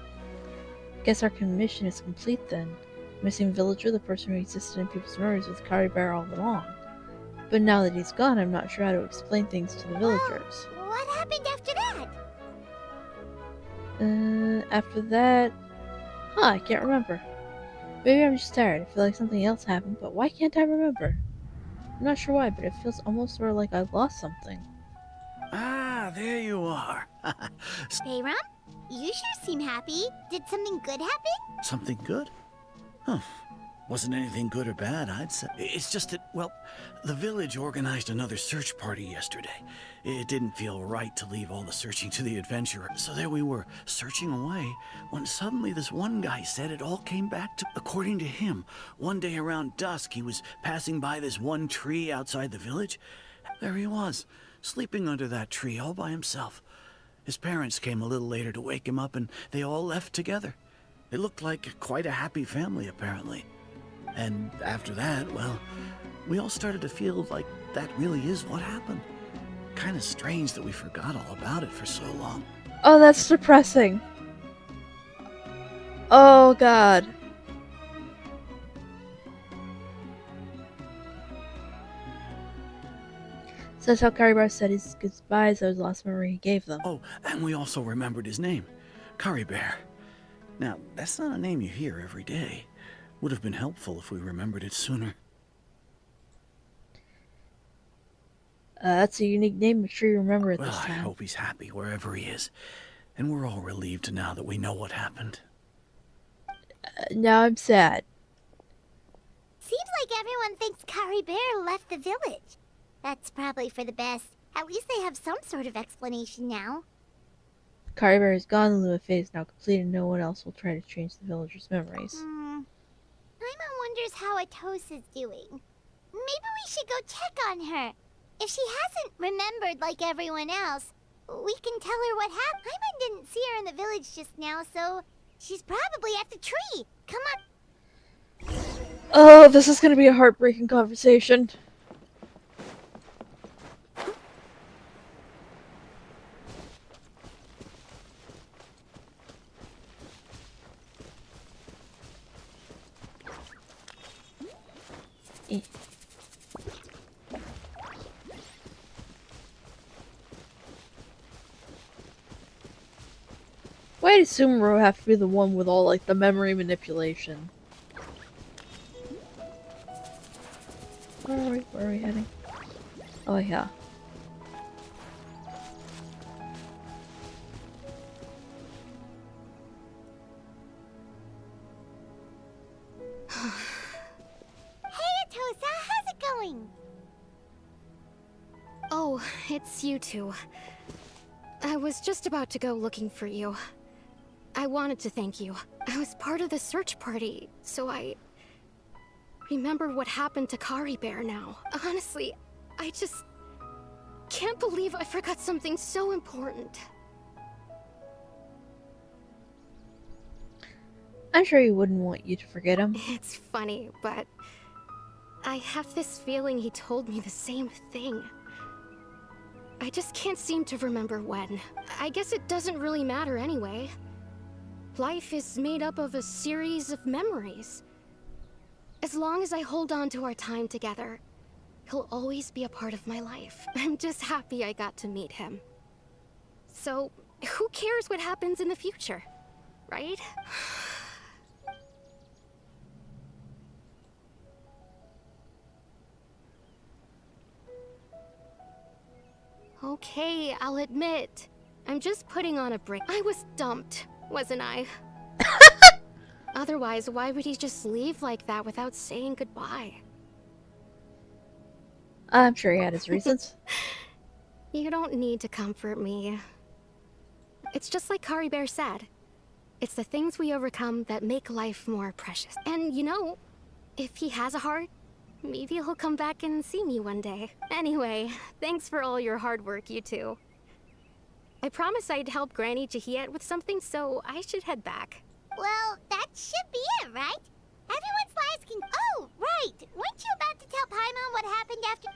S1: Guess our commission is complete then. Missing villager, the person who existed in people's memories, was Kari Bear all along. But now that he's gone, I'm not sure how to explain things to the villagers.
S3: Well, what happened after that?
S1: After that... I can't remember. Maybe I'm just tired. I feel like something else happened, but why can't I remember? I'm not sure why, but it feels almost sort of like I lost something.
S4: Ah, there you are.
S3: Bayram? You sure seem happy. Did something good happen?
S4: Something good? Huh. Wasn't anything good or bad, I'd say. It's just that, well, the village organized another search party yesterday. It didn't feel right to leave all the searching to the adventurer, so there we were, searching away, when suddenly this one guy said it all came back to, according to him, one day around dusk he was passing by this one tree outside the village. There he was, sleeping under that tree all by himself. His parents came a little later to wake him up, and they all left together. It looked like quite a happy family, apparently. And after that, well, we all started to feel like that really is what happened. Kind of strange that we forgot all about it for so long.
S1: Oh, that's depressing. Oh, God. So that's how Karibar said his goodbyes. That was the last memory he gave them.
S4: Oh, and we also remembered his name, Kari Bear. Now, that's not a name you hear every day. Would have been helpful if we remembered it sooner.
S1: That's a unique name. Make sure you remember it
S4: Well,
S1: this
S4: I
S1: time.
S4: hope he's happy wherever he is. And we're all relieved now that we know what happened.
S1: Now I'm sad.
S3: Seems like everyone thinks Kari Bear left the village. That's probably for the best. At least they have some sort of explanation now.
S1: Karibar is gone, the Luma phase now complete, and no one else will try to change the villagers' memories.
S3: Paimon wonders how Atosa's doing. Maybe we should go check on her. If she hasn't remembered like everyone else, we can tell her what happened. Paimon didn't see her in the village just now, so she's probably at the tree. Come on.
S1: Oh, this is gonna be a heartbreaking conversation. Why does Sumeru have to be the one with all, like, the memory manipulation? Where are we? Where are we heading? Oh, yeah.
S3: Hey, Atosa, how's it going?
S6: Oh, it's you two. I was just about to go looking for you. I wanted to thank you. I was part of the search party, so I remember what happened to Kari Bear now. Honestly, I just can't believe I forgot something so important.
S1: I'm sure he wouldn't want you to forget him.
S6: It's funny, but I have this feeling he told me the same thing. I just can't seem to remember when. I guess it doesn't really matter anyway. Life is made up of a series of memories. As long as I hold on to our time together, he'll always be a part of my life. I'm just happy I got to meet him. So, who cares what happens in the future, right? Okay, I'll admit. I'm just putting on a break. I was dumped, wasn't I? Otherwise, why would he just leave like that without saying goodbye?
S1: I'm sure he had his reasons.
S6: You don't need to comfort me. It's just like Kari Bear said. It's the things we overcome that make life more precious. And you know, if he has a heart, maybe he'll come back and see me one day. Anyway, thanks for all your hard work, you two. I promised I'd help Granny Jahiet with something, so I should head back.
S3: Well, that should be it, right? Everyone's lives can... Oh, right! Weren't you about to tell Paimon what happened after...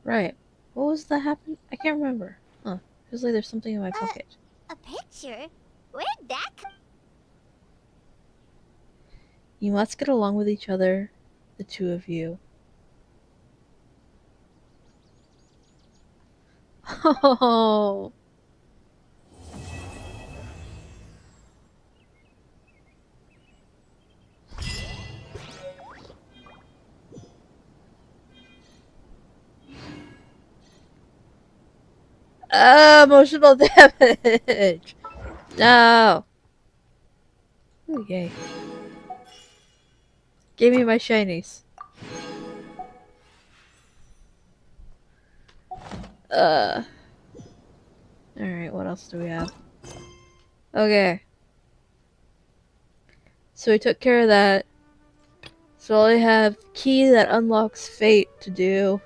S1: Right. What was that happen? I can't remember. Huh. Feels like there's something in my pocket.
S3: A picture? Where'd that come...
S1: You must get along with each other, the two of you. Oh. Emotional damage. No. Ooh, yay. Give me my shinies. Alright, what else do we have? Okay. So we took care of that. So I have key that unlocks fate to do.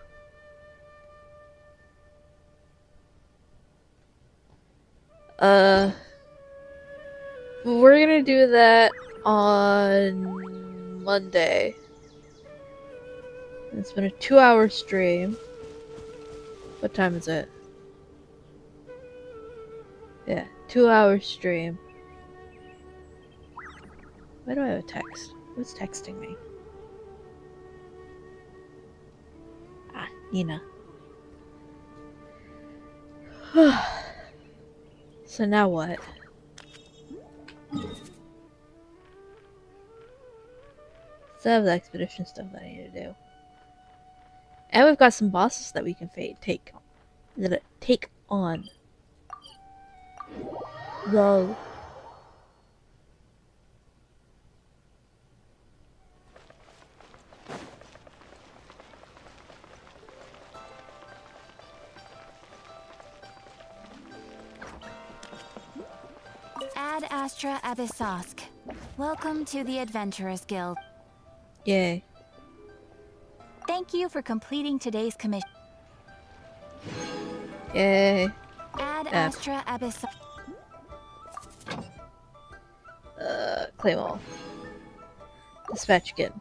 S1: We're gonna do that on Monday. It's been a 2-hour stream. What time is it? Yeah, 2-hour stream. Why do I have a text? Who's texting me? Ah, Nina. So now what? Still have the expedition stuff that I need to do. And we've got some bosses that we can take on. Whoa.
S2: Ad Astra Abyssosk. Welcome to the Adventurers Guild.
S1: Yay.
S2: Thank you for completing today's commission.
S1: Yay.
S2: Ad Astra Abyssosk.
S1: Claim all. Dispatch again.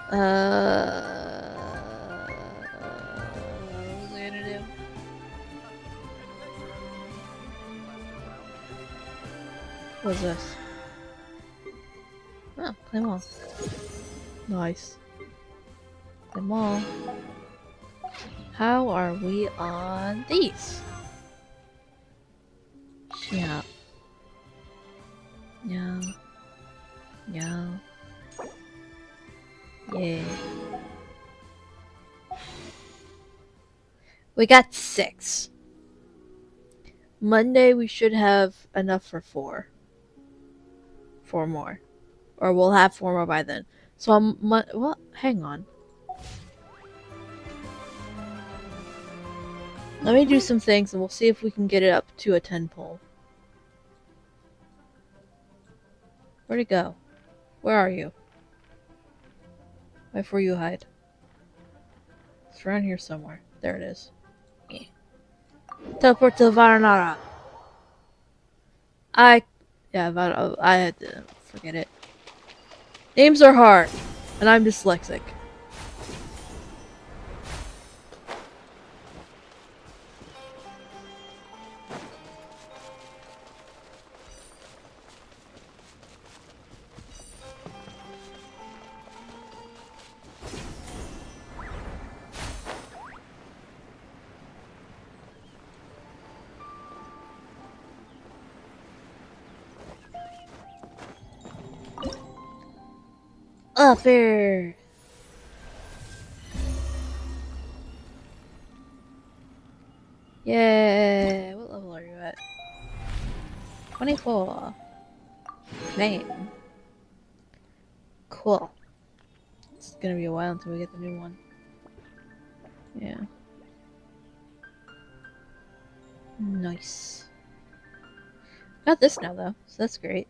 S1: What was I gonna do? What was this? Oh, claim all. Nice. Claim all. How are we on these? Yeah. No. No. Yeah. We got 6. Monday we should have enough for 4. 4 more. Or we'll have 4 more by then. So well, hang on. Let me do some things and we'll see if we can get it up to a 10 pull. Where'd it go? Where are you? Before you hide. It's around here somewhere. There it is. Yeah. Teleport to Varanara. I had to forget it. Names are hard, and I'm dyslexic. Upper. Yay! What level are you at? 24. Name. Cool. It's gonna be a while until we get the new one. Yeah. Nice. Got this now though, so that's great.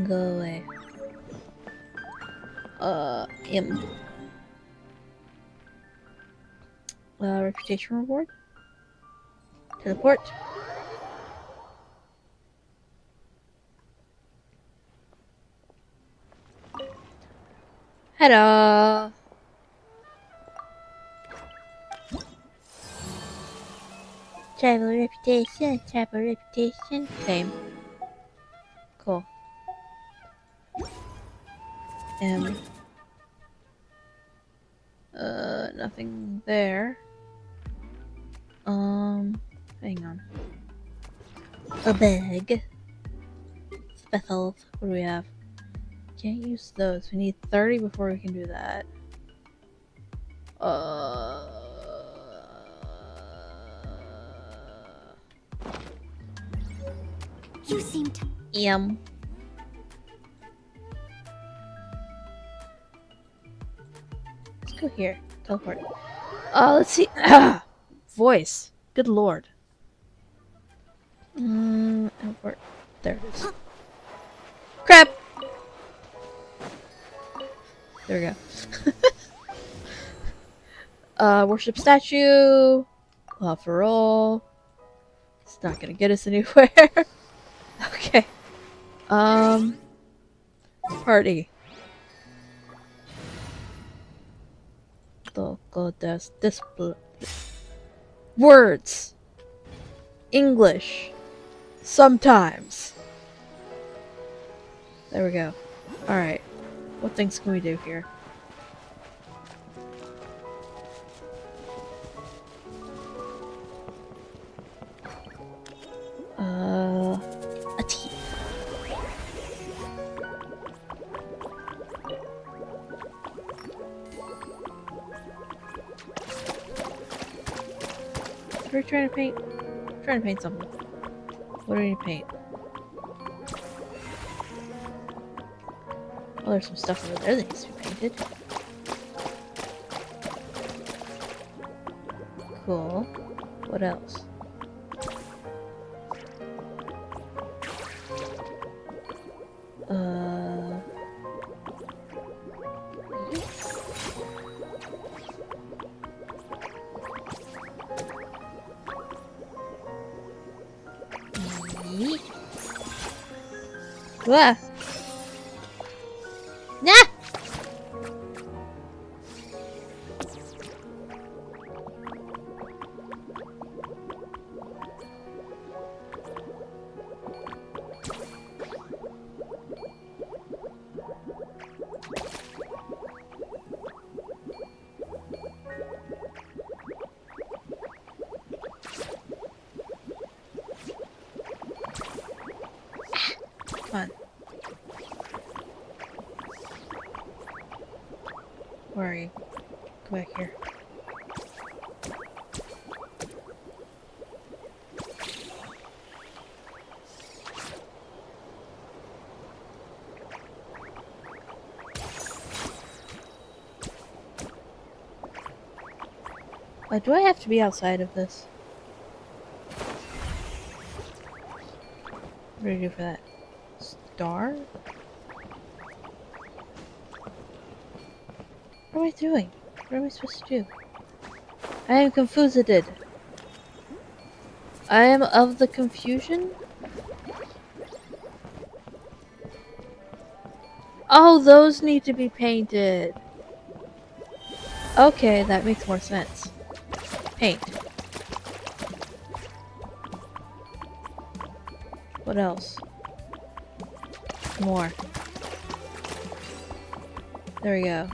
S1: Go away. Reputation reward? Teleport. Hello. Travel reputation. Claim. Cool. Nothing there. Hang on. A bag. Special. What do we have? Can't use those. We need 30 before we can do that.
S3: You seem to...
S1: Let's go here. Teleport. Let's see. Voice. Good lord. Teleport. There it is. Crap! There we go. Worship statue. For roll. It's not gonna get us anywhere. Okay. Party. Display. Words. English. Sometimes. There we go. Alright. What things can we do here? A tea. We're trying to paint. Trying to paint something. What do we need to paint? Oh, there's some stuff over there that needs to be painted. Cool. What else? Yeet. What? Nah! Come on. Where are you? Come back here. Do I have to be outside of this? What do I do for that? Star? What am I doing? What am I supposed to do? I am confused. I am of the confusion? Oh, those need to be painted. Okay, that makes more sense. Paint. What else? More. There we go.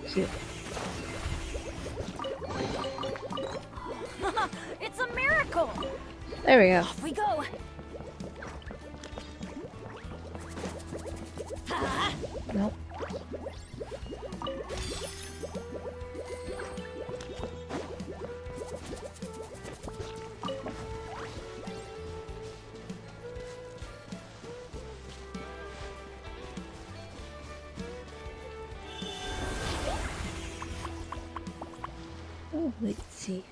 S1: Cute.
S2: It's a miracle!
S1: There we go.
S2: Off we go!
S1: Nope. Oh, let's see.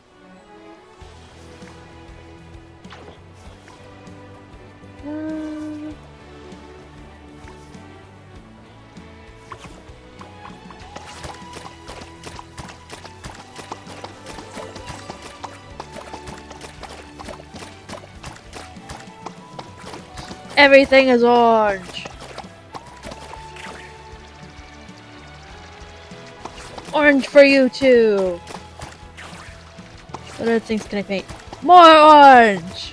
S1: Everything is orange. Orange for you too. What other things can I paint? More orange!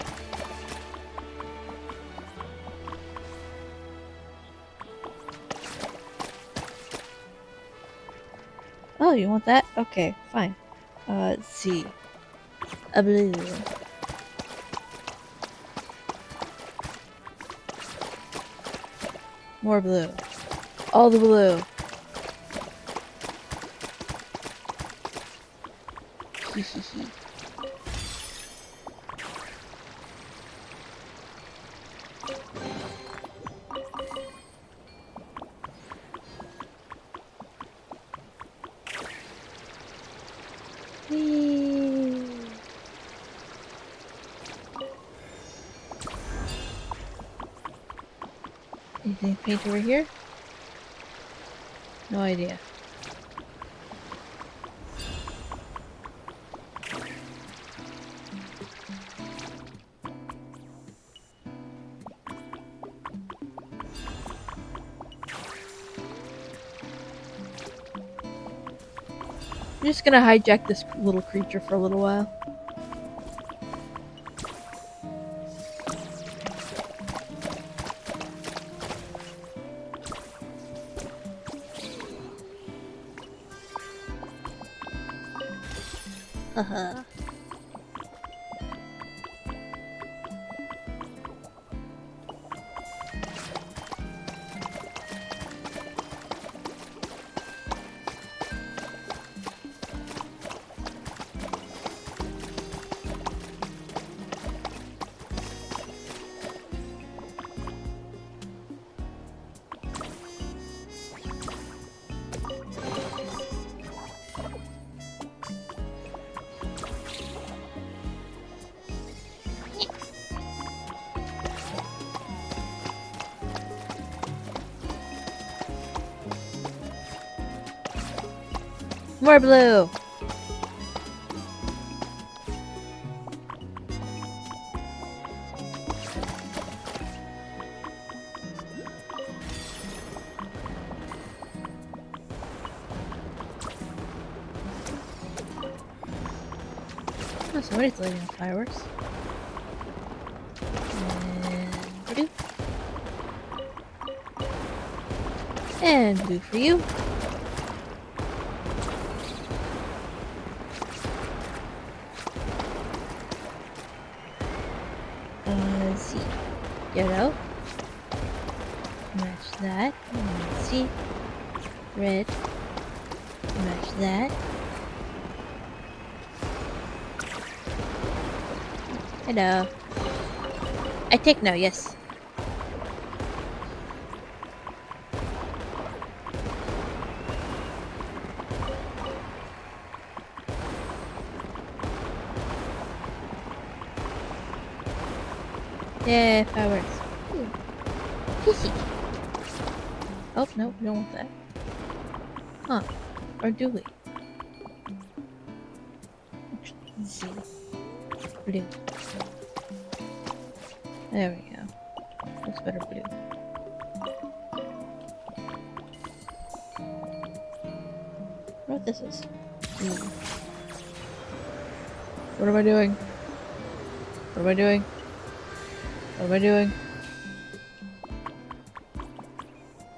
S1: Oh, you want that? Okay, fine. Let's see. A blue. More blue. All the blue. Hehehe. Anything to paint over here? No idea. I'm just gonna hijack this little creature for a little while. Haha. More blue. Oh, somebody's lighting fireworks. And blue. And blue for you. Let's see. Yellow. Match that. Let's see. Red. Match that. Hello. I take no, yes. Yeah, fireworks. Pissy. Oh, no, we don't want that. Huh. Or do we? Let's see. Blue. There we go. Looks better blue. What this is? Ooh. What am I doing? What am I doing? What am I doing?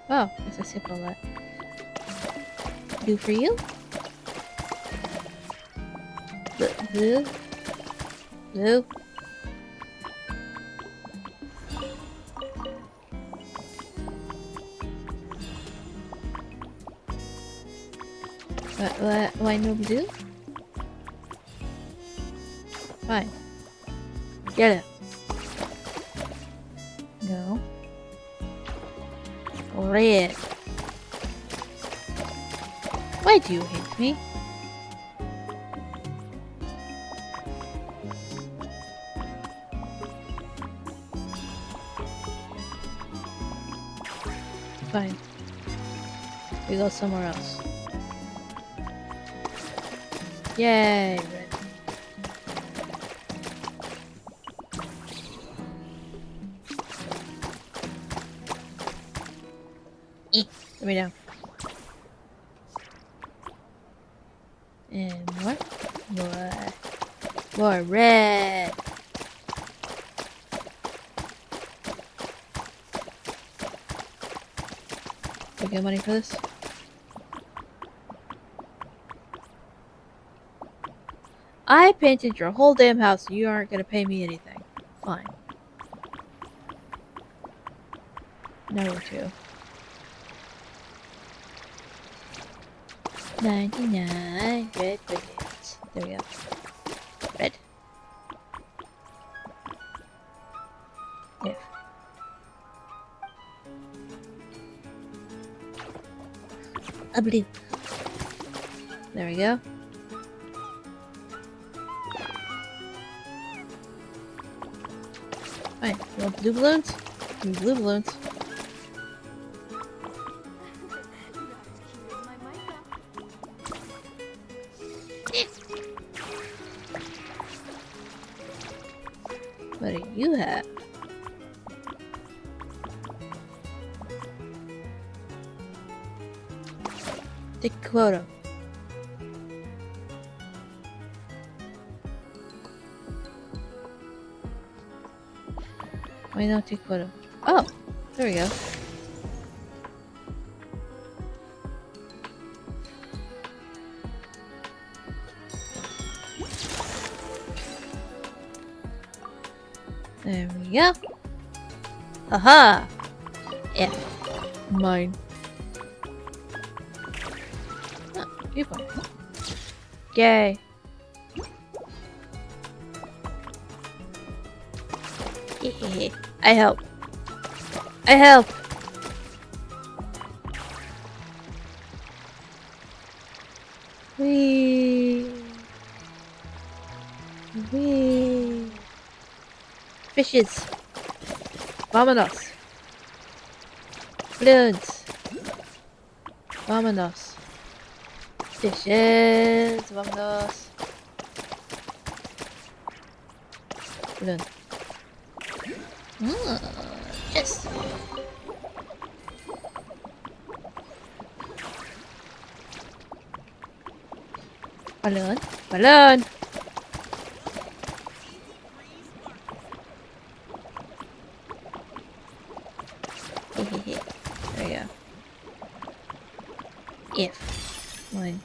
S1: Oh, guess I skipped all that. Blue for you? Blue? Blue? Why no blue? Fine. Get it. No. Red. Why do you hate me? Fine. We go somewhere else. Yay, red. Eat. Put me down. And more. More red. We get money for this? I painted your whole damn house. You aren't gonna pay me anything. Fine. Number 2. 99 red brigands. There we go. Red. If. A blue. There we go. Fine. You want blue balloons? Give me blue balloons. What do you have? Take quota. Why not take quota? Oh, there we go. There we go. Haha! Yeah. Mine. Oh, viewpoint. Yay. Yeah. I help. I help! Whee! Whee! Fishes! Vámonos! Balloons! Vámonos! Fishes! Vámonos! Balloon. Yes! Balloon! Balloon! There we go. If. One.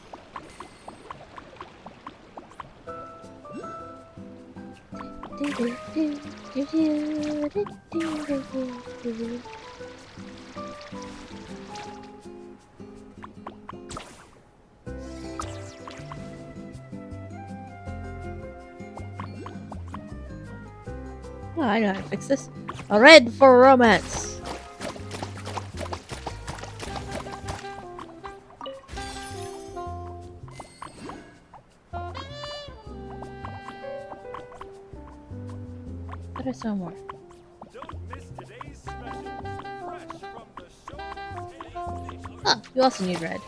S1: Oh, I know how to fix this. A red for romance. What are some more? Oh, you also need red.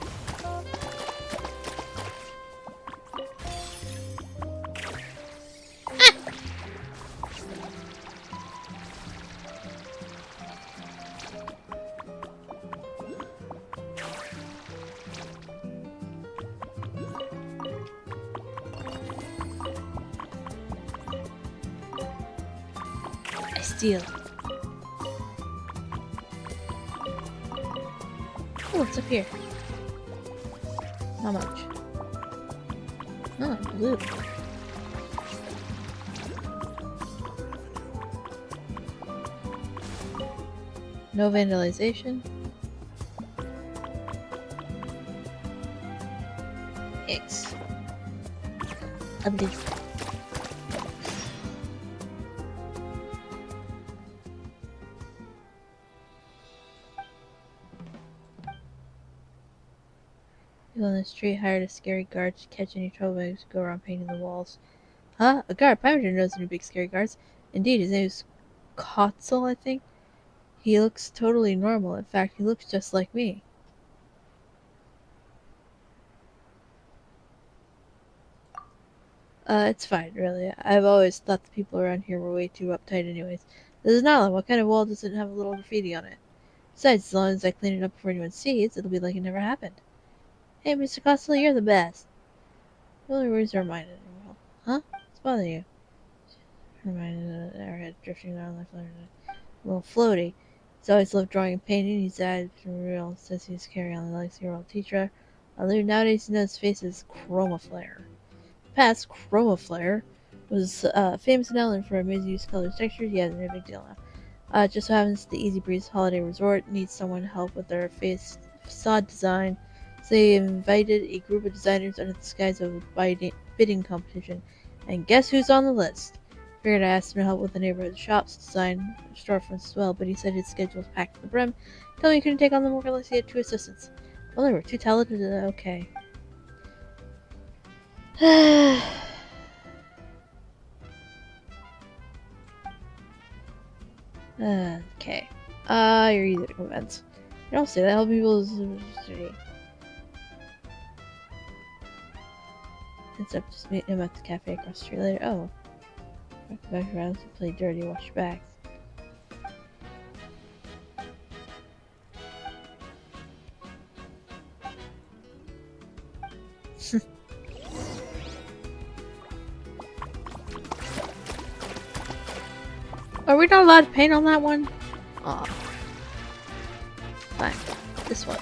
S1: Steal. Oh, what's up here? How much? Oh, blue. No vandalization. X. Ugly. People on the street hired a scary guard to catch any troublemakers who go around painting the walls. Huh? A guard? Pyrogen knows any big scary guards. Indeed, his name is Kotzel, I think. He looks totally normal. In fact, he looks just like me. It's fine, really. I've always thought the people around here were way too uptight anyways. This is an island. What kind of wall doesn't have a little graffiti on it? Besides, as long as I clean it up before anyone sees, it'll be like it never happened. Hey, Mr. Costello, you're the best. Really worries are mine anymore. Huh? What's bothering you? Reminded of our head drifting around like a little floaty. He's always loved drawing and painting. He's added from real since he's carrying on the legacy of our teacher. Although nowadays he knows his face is Chroma Flare. Past Chroma Flare was famous in Ireland for amazing use of colors and textures. Yeah, no big deal now. Just so happens the Easy Breeze Holiday Resort needs someone to help with their facade design. So they invited a group of designers under the skies of a bidding competition. And guess who's on the list? Figured I asked him to help with the neighborhood shops design storefronts as well, but he said his schedule was packed to the brim. Told me he couldn't take on the work unless he had 2 assistants. Well, they were too talented. Okay. Okay. You're easy to convince. You don't say that. Help people is It's up to meet him at the cafe across the street later. Oh. Back around to play dirty, watch your back. Are we not allowed to paint on that one? Aw. Fine. This one.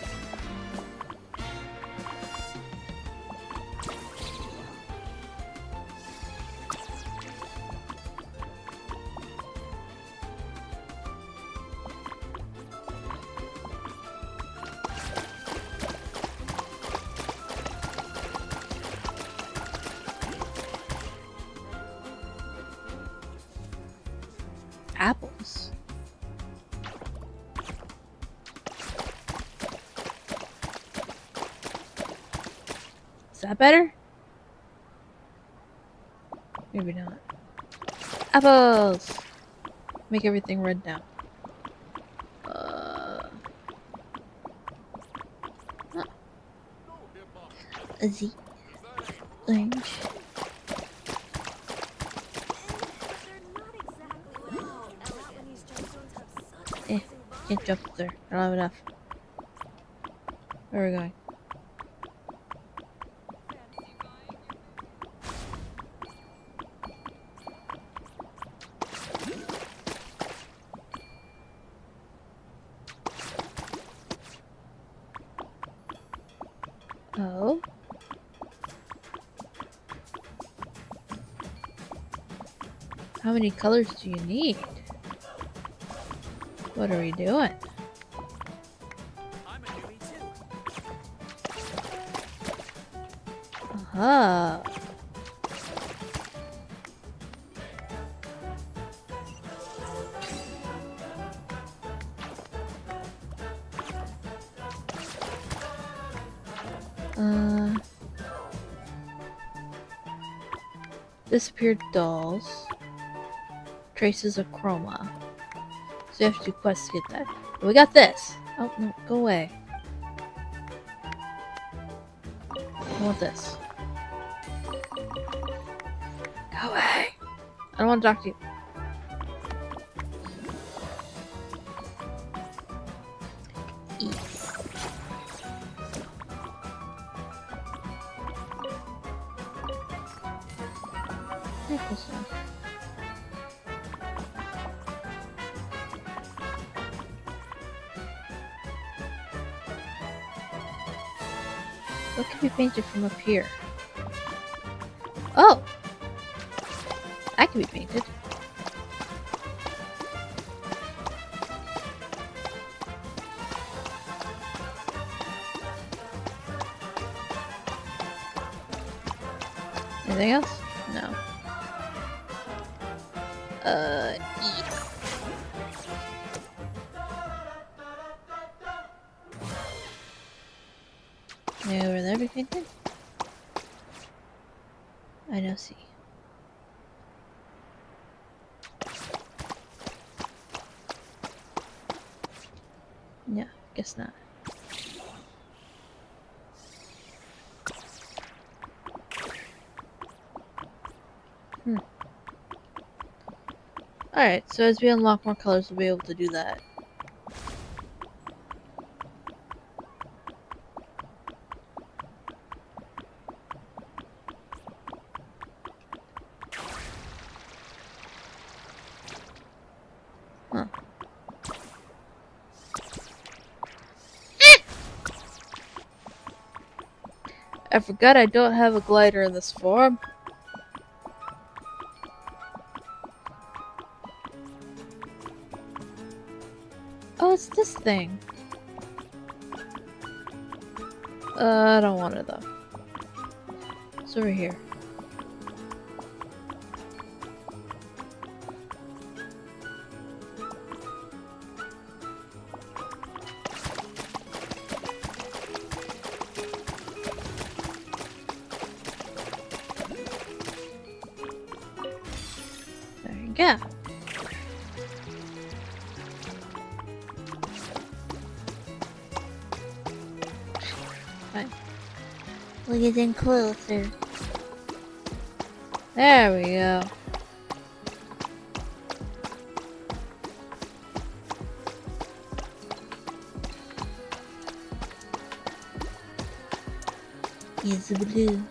S1: Apples. Is that better? Maybe not. Apples! Make everything red now. A Z. Orange. Can't jump up there. I don't have enough. Where are we going? Oh. How many colors do you need? What are we doing?
S8: I'm a newbie too.
S1: Aha. Disappeared dolls. Traces of chroma. So you have to do quests to get that. But we got this! Oh, no, go away. I want this. Go away! I don't want to talk to you. Eat. What can be painted from up here? Oh! That can be painted. Anything else? No. Eat. Now with everything then? I don't see. No, guess not. Alright, so as we unlock more colors, we'll be able to do that. Huh. I forgot I don't have a glider in this form. Oh, it's this thing. I don't want it though. It's over here. There you go. Fine. We'll get in closer. There we go. Use the blue.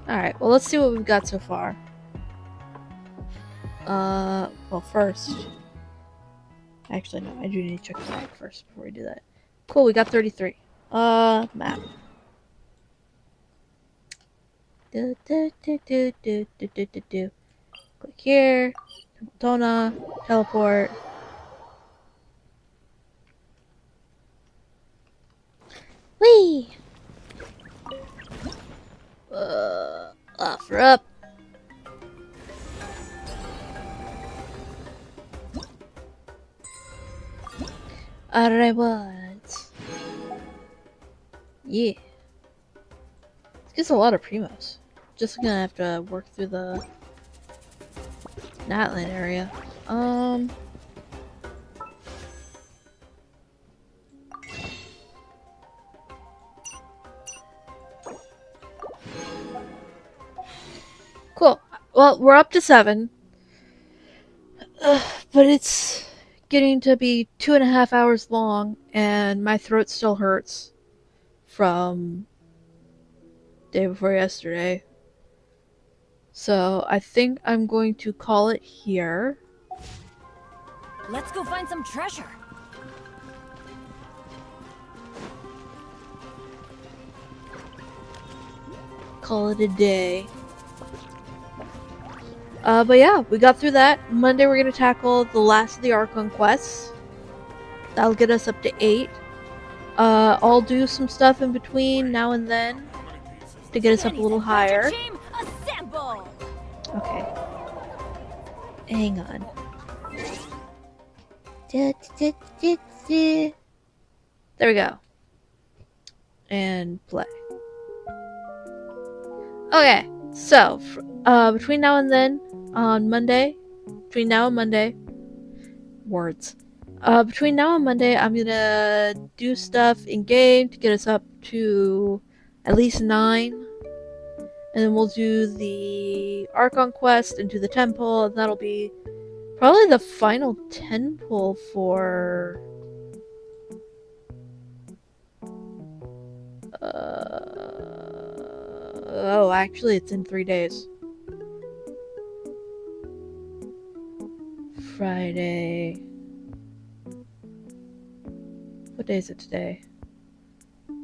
S1: Alright, well let's see what we've got so far. Well first... Actually no, I do need to check the bag first before we do that. Cool, we got 33. Map. Click here. Dona. Teleport. Whee! Offer up. Alright, what? Yeah. This gets a lot of primos. Just gonna have to work through the Natland area. Cool. Well, we're up to 7. But it's getting to be 2.5 hours long, and my throat still hurts from day before yesterday. So I think I'm going to call it here.
S14: Let's go find some treasure.
S1: Call it a day. But yeah, we got through that. Monday we're gonna tackle the last of the Archon quests. That'll get us up to 8. I'll do some stuff in between now and then to get us up a little higher. Okay. Hang on. There we go. And play. Okay, so between now and then, on Monday, between now and Monday, between now and Monday, I'm gonna do stuff in game to get us up to at least 9, and then we'll do the Archon quest and do the temple, and that'll be probably the final temple for oh, actually, it's in 3 days. Friday. What day is it today?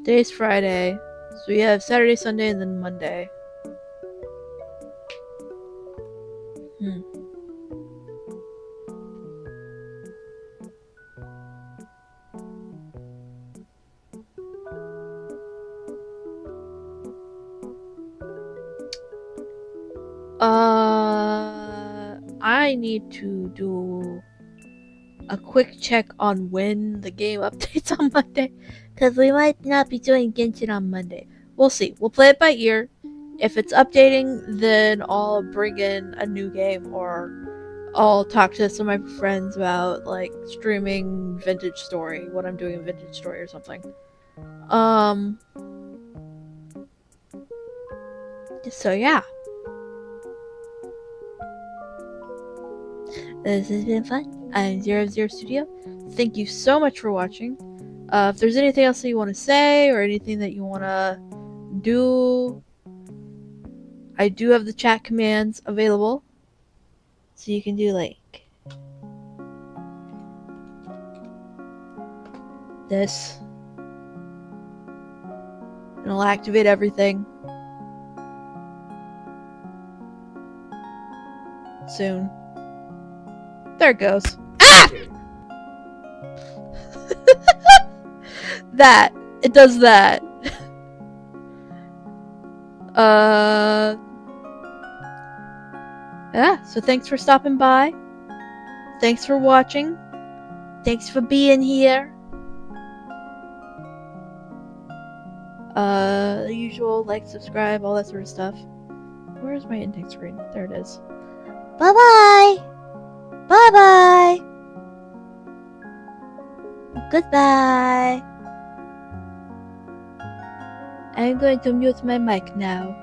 S1: Today's Friday. So we have Saturday, Sunday, and then Monday. I need to do a quick check on when the game updates on Monday, because we might not be doing Genshin on Monday. We'll see. We'll play it by ear. If it's updating, then I'll bring in a new game, or I'll talk to some of my friends about like streaming Vintage Story, what I'm doing in Vintage Story or something. So yeah. This has been fun. I'm Xeerow Studio. Thank you so much for watching. If there's anything else that you want to say or anything that you want to do, I do have the chat commands available. So you can do like this. And I'll activate everything soon. There it goes. Ah! That. It does that. Yeah, so thanks for stopping by. Thanks for watching. Thanks for being here. The usual, like, subscribe, all that sort of stuff. Where's my ending screen? There it is. Bye-bye! Bye-bye! Goodbye! I'm going to mute my mic now.